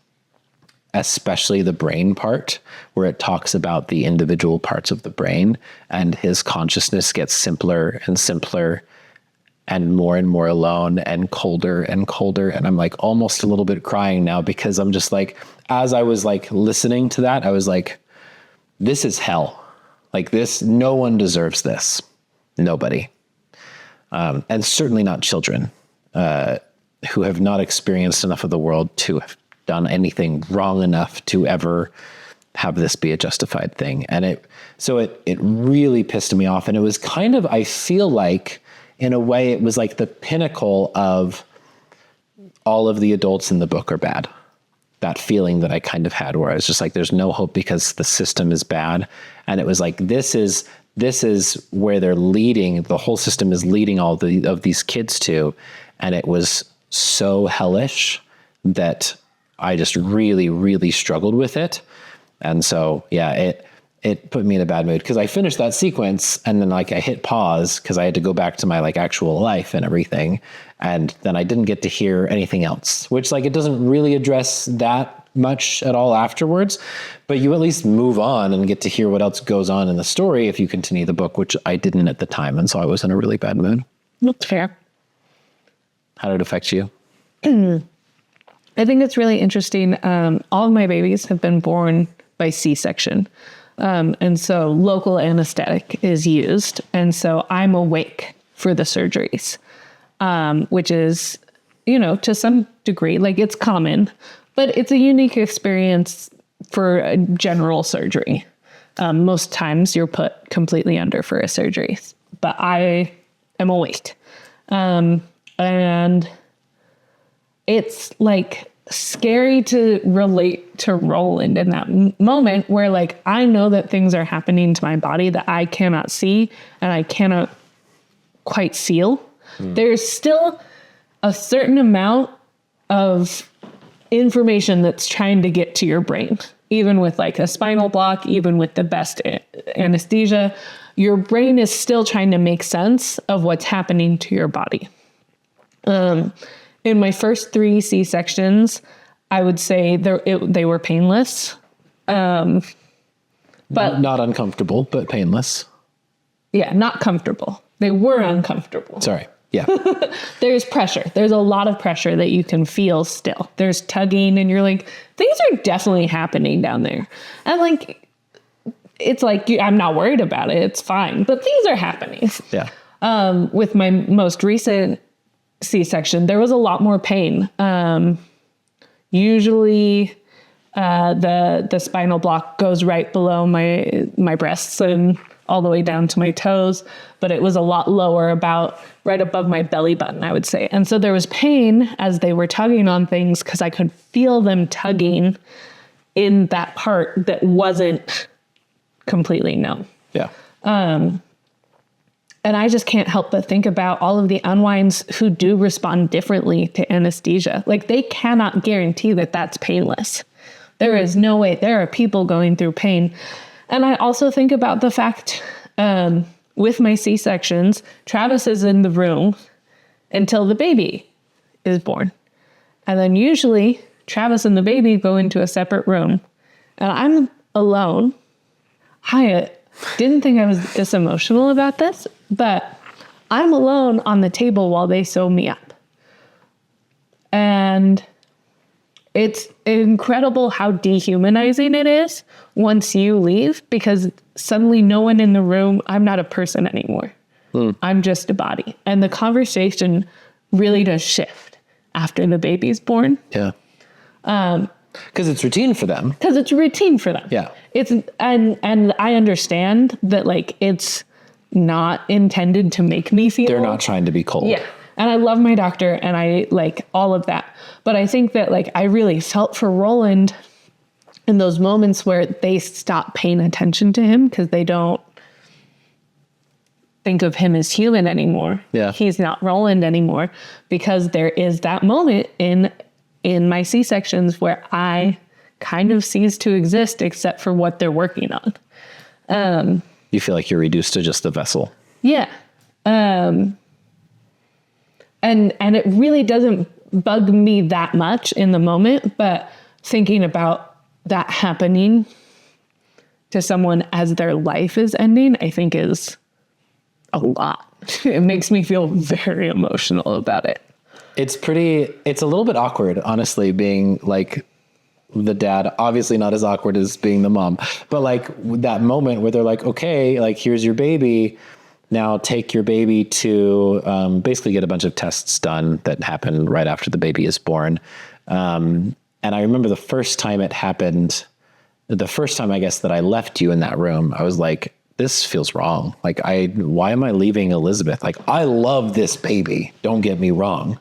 especially the brain part, where it talks about the individual parts of the brain, and his consciousness gets simpler and simpler and more alone and colder. And I'm like almost a little bit crying now because I'm just like, as I was like listening to that, I was like, this is hell. Like this, no one deserves this. Nobody. And certainly not children who have not experienced enough of the world to have done anything wrong enough to ever have this be a justified thing. And it really pissed me off. And it was kind of, I feel like in a way it was like the pinnacle of all of the adults in the book are bad. That feeling that I kind of had where I was just like, there's no hope because the system is bad. And it was like, this is where they're leading. The whole system is leading all of these kids to. And it was so hellish that I just really, really struggled with it. And so, yeah, it put me in a bad mood because I finished that sequence and then like I hit pause because I had to go back to my like actual life and everything. And then I didn't get to hear anything else, which like, it doesn't really address that much at all afterwards, but you at least move on and get to hear what else goes on in the story if you continue the book, which I didn't at the time. And so I was in a really bad mood. That's fair. How did it affect you? I think it's really interesting. All of my babies have been born by C-section. And so local anesthetic is used. And so I'm awake for the surgeries, which is, you know, to some degree, like it's common, but it's a unique experience for a general surgery. Most times you're put completely under for a surgery, but I am awake. And it's like scary to relate to Roland in that moment where like, I know that things are happening to my body that I cannot see and I cannot quite feel. There's still a certain amount of information that's trying to get to your brain, even with like a spinal block, even with the best anesthesia, your brain is still trying to make sense of what's happening to your body. In my first 3 C-sections, I would say they were painless. But not uncomfortable, but painless. Yeah, not comfortable. They were uncomfortable. Sorry. Yeah. There's pressure. There's a lot of pressure that you can feel still. There's tugging and you're like, things are definitely happening down there. And like, it's like, I'm not worried about it. It's fine. But things are happening. Yeah. With my most recent C-section, there was a lot more pain. Usually the spinal block goes right below my breasts and all the way down to my toes, but it was a lot lower, about right above my belly button, I would say. And so there was pain as they were tugging on things because I could feel them tugging in that part that wasn't completely numb. Yeah. And I just can't help but think about all of the unwinds who do respond differently to anesthesia. Like, they cannot guarantee that that's painless. There is no way. There are people going through pain. And I also think about the fact with my C-sections, Travis is in the room until the baby is born. And then usually Travis and the baby go into a separate room. And I'm alone. I didn't think I was this emotional about this, but I'm alone on the table while they sew me up. And it's incredible how dehumanizing it is once you leave, because suddenly no one in the room, I'm not a person anymore. I'm just a body. And the conversation really does shift after the baby's born. Yeah. Because it's routine for them. Because it's routine for them. Yeah. It's and I understand that, like, it's not intended to make me feel. They're not trying to be cold. Yeah. And I love my doctor and I like all of that. But I think that, like, I really felt for Roland in those moments where they stop paying attention to him because they don't think of him as human anymore. Yeah. He's not Roland anymore, because there is that moment in my C-sections where I kind of cease to exist except for what they're working on. You feel like you're reduced to just a vessel. Yeah. And it really doesn't bug me that much in the moment, but thinking about that happening to someone as their life is ending, I think is a lot. It makes me feel very emotional about it. It's a little bit awkward, honestly, being like the dad, obviously not as awkward as being the mom, but like that moment where they're like, okay, like, here's your baby. Now take your baby to basically get a bunch of tests done that happen right after the baby is born. And I remember the first time it happened, the first time, I guess, that I left you in that room, I was like, this feels wrong. Like, why am I leaving Elizabeth? Like, I love this baby, don't get me wrong,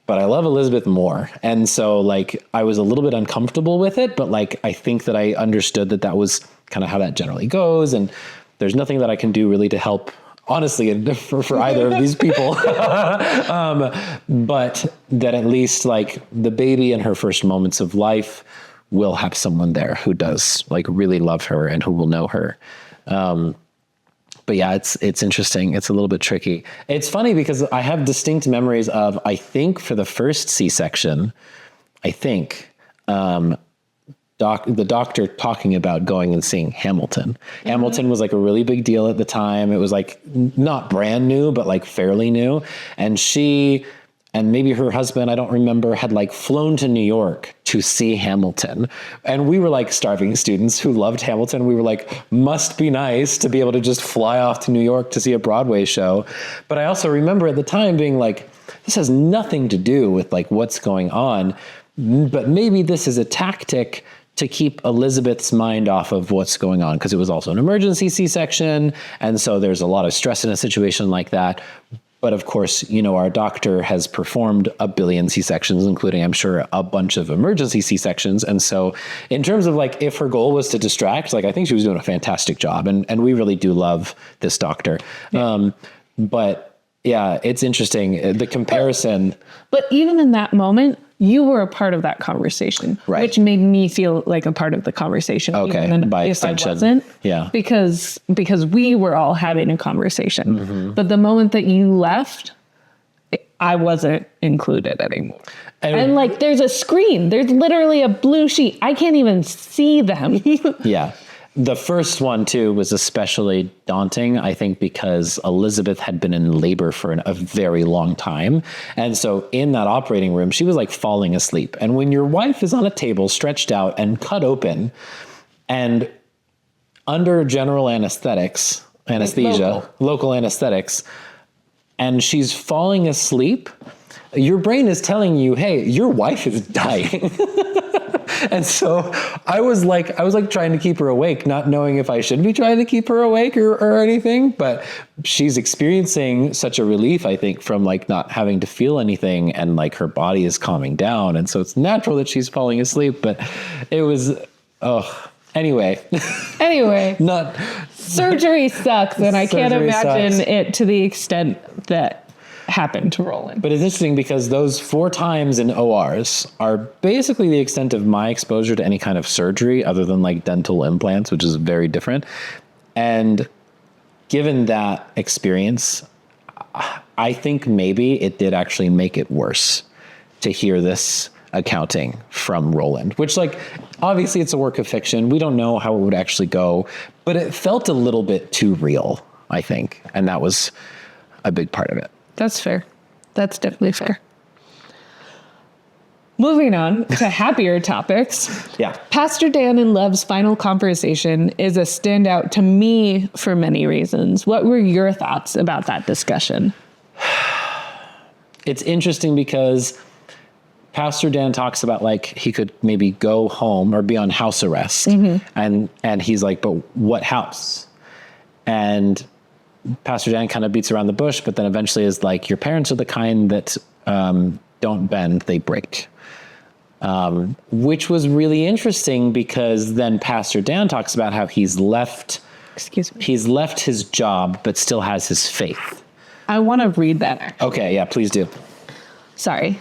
but I love Elizabeth more. And so, like, I was a little bit uncomfortable with it, but like, I think that I understood that that was kind of how that generally goes. And there's nothing that I can do really to help, honestly, for either of these people. But that at least, like, the baby in her first moments of life will have someone there who does, like, really love her and who will know her. But yeah, it's interesting. It's a little bit tricky. It's funny because I have distinct memories of, I think for the first C-section, the doctor talking about going and seeing Hamilton. Mm-hmm. Hamilton was like a really big deal at the time. It was like not brand new, but like fairly new. And she and maybe her husband, I don't remember, had like flown to New York to see Hamilton. And we were like starving students who loved Hamilton. We were like, must be nice to be able to just fly off to New York to see a Broadway show. But I also remember at the time being like, this has nothing to do with like what's going on, but maybe this is a tactic to keep Elizabeth's mind off of what's going on, because it was also an emergency C-section. And so there's a lot of stress in a situation like that. But of course, you know, our doctor has performed a billion C-sections, including, I'm sure, a bunch of emergency C-sections. And so in terms of like, if her goal was to distract, like, I think she was doing a fantastic job. And we really do love this doctor. Yeah. But yeah, it's interesting, the comparison. But even in that moment, you were a part of that conversation, right, which made me feel like a part of the conversation. Okay, even by if extension. I wasn't. Yeah. Because we were all having a conversation. Mm-hmm. But the moment that you left, I wasn't included anymore. And like, there's a screen. There's literally a blue sheet. I can't even see them. Yeah. The first one, too, was especially daunting, I think, because Elizabeth had been in labor for a very long time. And so in that operating room, she was like falling asleep. And when your wife is on a table stretched out and cut open and under general anesthesia, local anesthetics, and she's falling asleep, your brain is telling you, hey, your wife is dying. And so I was like trying to keep her awake, not knowing if I should be trying to keep her awake or anything, but she's experiencing such a relief, I think, from like not having to feel anything, and like her body is calming down. And so it's natural that she's falling asleep, but it was, anyway, not surgery sucks. And I can't Surgery imagine sucks. it to the extent that happened to Roland. But it's interesting because those 4 times in ORs are basically the extent of my exposure to any kind of surgery other than like dental implants, which is very different. And given that experience, I think maybe it did actually make it worse to hear this accounting from Roland, which like, obviously it's a work of fiction. We don't know how it would actually go, but it felt a little bit too real, I think. And that was a big part of it. That's fair. That's definitely fair. Moving on to happier topics. Yeah. Pastor Dan and Lev's final conversation is a standout to me for many reasons. What were your thoughts about that discussion? It's interesting because Pastor Dan talks about like he could maybe go home or be on house arrest. And he's like, but what house? And Pastor Dan kind of beats around the bush, but then eventually is like, your parents are the kind that don't bend, they break. Which was really interesting because then Pastor Dan talks about how he's left his job, but still has his faith. I want to read that actually. Okay, yeah, please do. Sorry.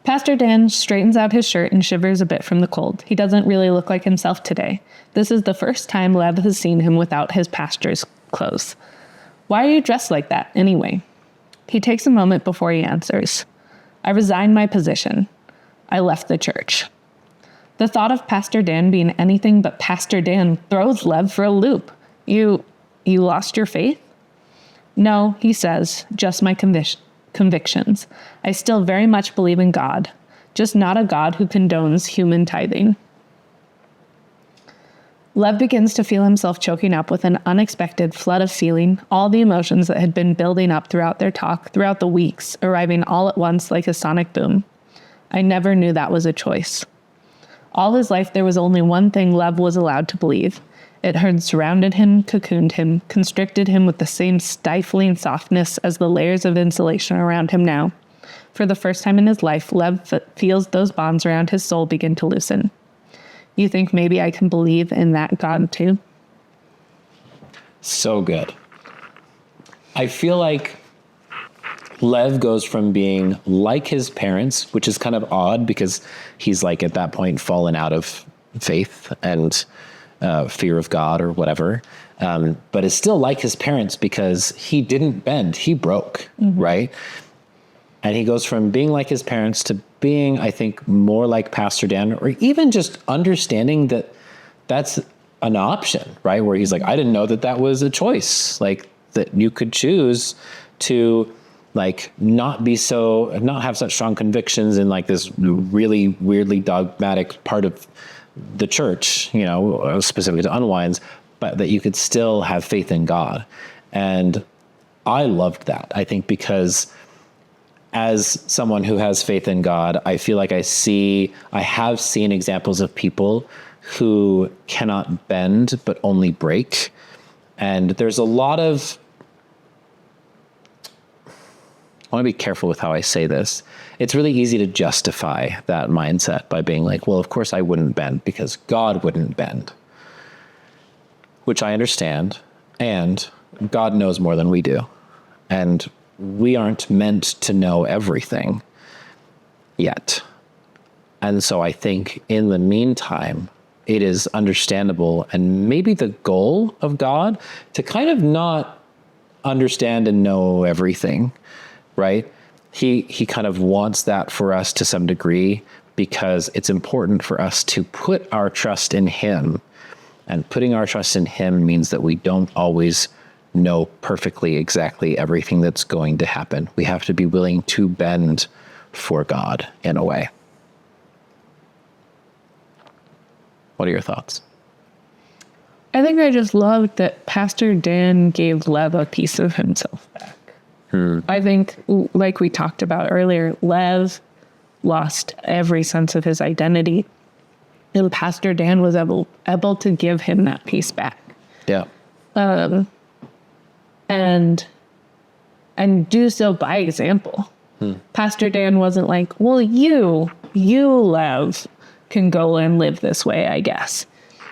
Pastor Dan straightens out his shirt and shivers a bit from the cold. He doesn't really look like himself today. This is the first time Lev has seen him without his pastor's clothes. Why are you dressed like that, anyway? He takes a moment before he answers. I resigned my position. I left the church. The thought of Pastor Dan being anything but Pastor Dan throws Lev for a loop. You lost your faith? No, he says, just my convictions. I still very much believe in God, just not a God who condones human tithing. Lev begins to feel himself choking up with an unexpected flood of feeling, all the emotions that had been building up throughout their talk, throughout the weeks, arriving all at once like a sonic boom. I never knew that was a choice. All his life, there was only one thing Lev was allowed to believe. It had surrounded him, cocooned him, constricted him with the same stifling softness as the layers of insulation around him now. For the first time in his life, Lev feels those bonds around his soul begin to loosen. You think maybe I can believe in that God too? So good. I feel like Lev goes from being like his parents, which is kind of odd because he's like at that point fallen out of faith and fear of God or whatever, but is still like his parents because he didn't bend, he broke, right? And he goes from being like his parents to being, I think, more like Pastor Dan, or even just understanding that that's an option, right? Where he's like, I didn't know that was a choice, like that you could choose to like not have such strong convictions in like this really weirdly dogmatic part of the church, specifically to Unwinds, but that you could still have faith in God. And I loved that, I think, because as someone who has faith in God, I feel like I have seen examples of people who cannot bend, but only break. And there's a lot of, I want to be careful with how I say this. It's really easy to justify that mindset by being like, well, of course I wouldn't bend because God wouldn't bend, which I understand. And God knows more than we do. And we aren't meant to know everything yet. And so I think in the meantime, it is understandable and maybe the goal of God to kind of not understand and know everything, right? He kind of wants that for us to some degree because it's important for us to put our trust in him. And putting our trust in him means that we don't always know perfectly exactly everything that's going to happen. We have to be willing to bend for God in a way. What are your thoughts? I think I just loved that Pastor Dan gave Lev a piece of himself back. I think, like we talked about earlier, Lev lost every sense of his identity. And Pastor Dan was able to give him that piece back. Yeah. And do so by example. Pastor Dan wasn't like, well, you, Lev, can go and live this way, I guess.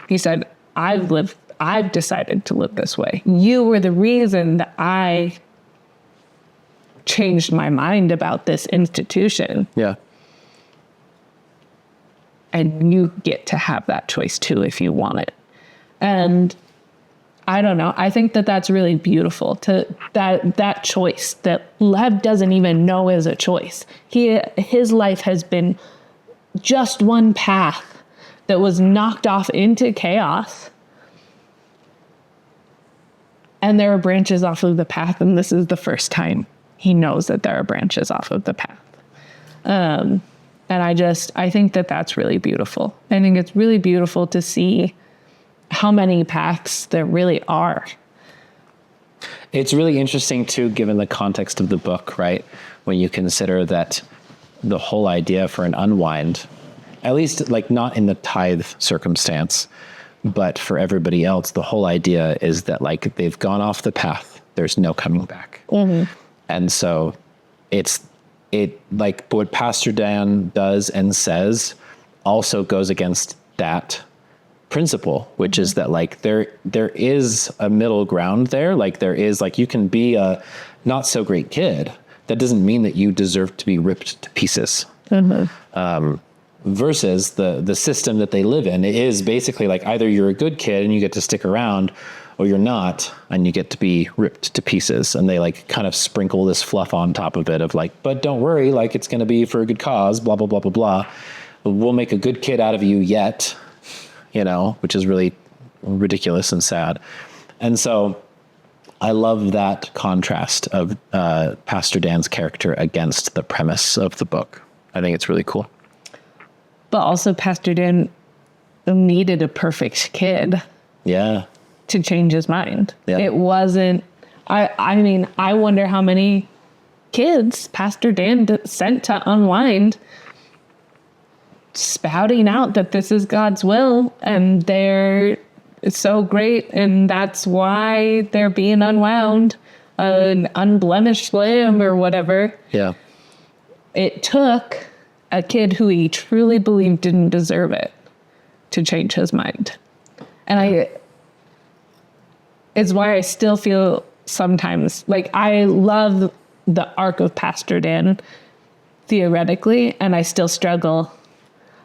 He said, I've decided to live this way. You were the reason that I changed my mind about this institution. Yeah. And you get to have that choice too if you want it. And I don't know. I think that that's really beautiful, to that choice that Lev doesn't even know is a choice. His life has been just one path that was knocked off into chaos. And there are branches off of the path, and this is the first time he knows that there are branches off of the path. And I think that that's really beautiful. I think it's really beautiful to see how many paths there really are. It's really interesting too, given the context of the book, right? When you consider that the whole idea for an unwind, at least like not in the tithe circumstance, but for everybody else, the whole idea is that like they've gone off the path. There's no coming back. Mm-hmm. And so it like what Pastor Dan does and says also goes against that principle, which is that like there is a middle ground there. Like there is like, you can be a not so great kid. That doesn't mean that you deserve to be ripped to pieces. Mm-hmm. Versus the system that they live in. It is basically like either you're a good kid and you get to stick around, or you're not and you get to be ripped to pieces. And they like kind of sprinkle this fluff on top of it of like, but don't worry, like it's going to be for a good cause, blah, blah, blah, blah, blah. We'll make a good kid out of you yet, you know, which is really ridiculous and sad. And so I love that contrast of Pastor Dan's character against the premise of the book. I think it's really cool. But also Pastor Dan needed a perfect kid. Yeah. To change his mind. Yeah. It wasn't, I mean, I wonder how many kids Pastor Dan sent to Unwind spouting out that this is God's will and they're so great and that's why they're being unwound, an unblemished lamb or whatever. Yeah. It took a kid who he truly believed didn't deserve it to change his mind. And it's why I still feel sometimes like I love the arc of Pastor Dan theoretically, and I still struggle.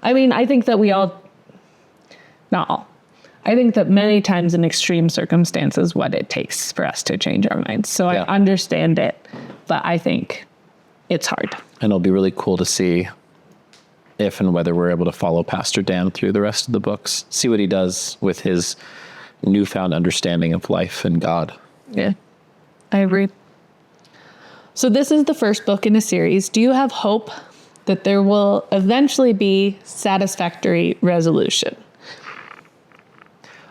I mean, I think that not all. I think that many times in extreme circumstances, what it takes for us to change our minds. So I understand it, but I think it's hard. And it'll be really cool to see if and whether we're able to follow Pastor Dan through the rest of the books, see what he does with his newfound understanding of life and God. Yeah, I agree. So this is the first book in a series. Do you have hope that there will eventually be satisfactory resolution?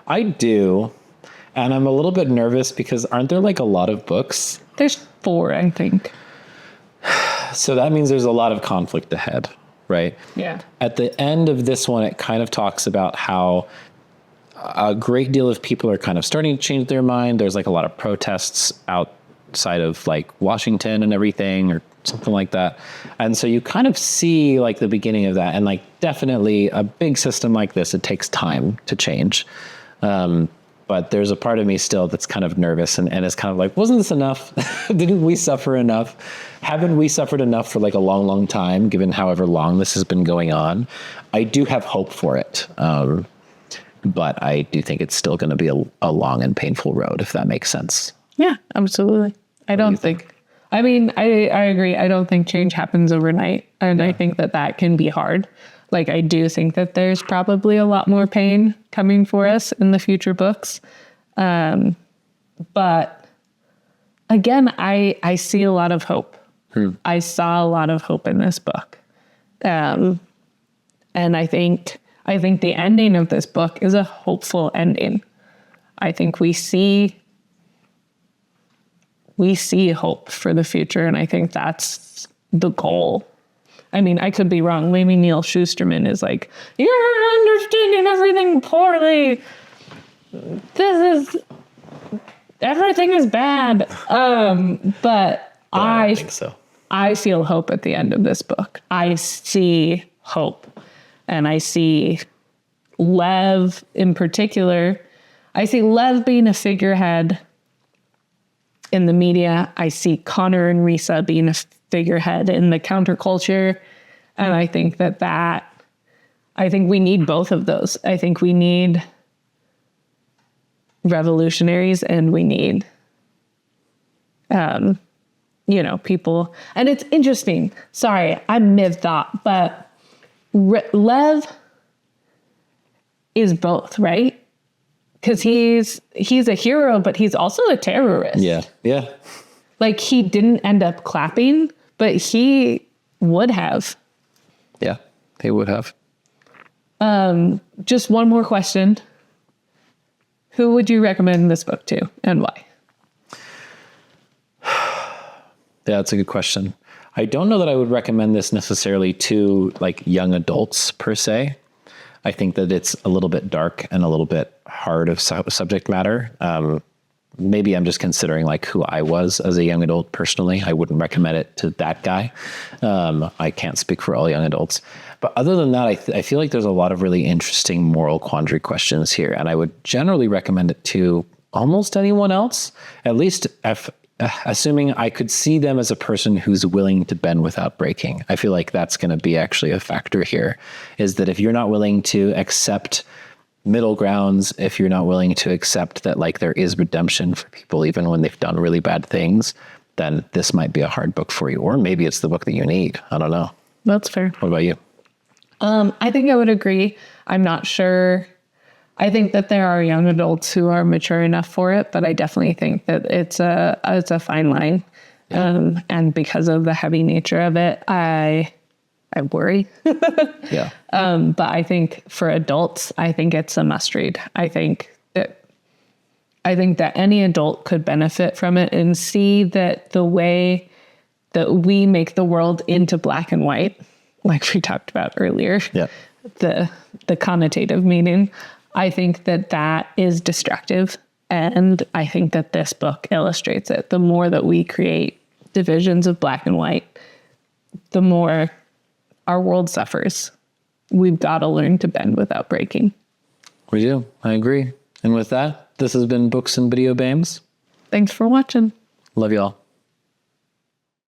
I do. And I'm a little bit nervous because aren't there like a lot of books? There's 4, I think. So that means there's a lot of conflict ahead, right? Yeah. At the end of this one, it kind of talks about how a great deal of people are kind of starting to change their mind. There's like a lot of protests outside of like Washington and everything or something like that. And so you kind of see like the beginning of that. And like definitely a big system like this, it takes time to change. But there's a part of me still that's kind of nervous and it's kind of like, wasn't this enough? Didn't we suffer enough? Haven't we suffered enough for like a long, long time, given however long this has been going on? I do have hope for it. But I do think it's still going to be a long and painful road, if that makes sense. Yeah, absolutely. I don't think. I mean, I agree. I don't think change happens overnight. And I think that can be hard. Like, I do think that there's probably a lot more pain coming for us in the future books. But again, I see a lot of hope. I saw a lot of hope in this book. And I think the ending of this book is a hopeful ending. I think we see hope for the future, and I think that's the goal. I mean, I could be wrong. Maybe Neal Shusterman is like, you're understanding everything poorly. Everything is bad. But I don't think so. I feel hope at the end of this book. I see hope. And I see Lev in particular. I see Lev being a figurehead in the media. I see Connor and Risa being a figurehead in the counterculture. And I think I think we need both of those. I think we need revolutionaries and we need, people. And it's interesting. Sorry, I'm mid-thought, but Lev is both, right? Because he's a hero, but he's also a terrorist. Yeah. Like, he didn't end up clapping, but he would have. Yeah, he would have. Just one more question. Who would you recommend this book to and why? Yeah, that's a good question. I don't know that I would recommend this necessarily to like young adults per se. I think that it's a little bit dark and a little bit hard of subject matter. Maybe I'm just considering like who I was as a young adult personally. I wouldn't recommend it to that guy. I can't speak for all young adults. But other than that, I feel like there's a lot of really interesting moral quandary questions here. And I would generally recommend it to almost anyone else, at least assuming I could see them as a person who's willing to bend without breaking. I feel like that's going to be actually a factor here, is that if you're not willing to accept middle grounds, if you're not willing to accept that like there is redemption for people even when they've done really bad things, then this might be a hard book for you. Or maybe it's the book that you need. I don't know. That's fair. What about you? I think I would agree. I'm not sure. I think that there are young adults who are mature enough for it, but I definitely think that it's a fine line. Yeah. And because of the heavy nature of it, I worry. Yeah. But I think for adults, I think it's a must read. I think that any adult could benefit from it and see that the way that we make the world into black and white, like we talked about earlier, yeah, the connotative meaning, I think that is destructive. And I think that this book illustrates it. The more that we create divisions of black and white, the more our world suffers. We've got to learn to bend without breaking. We do. I agree. And with that, this has been Books and Video Bames. Thanks for watching. Love y'all.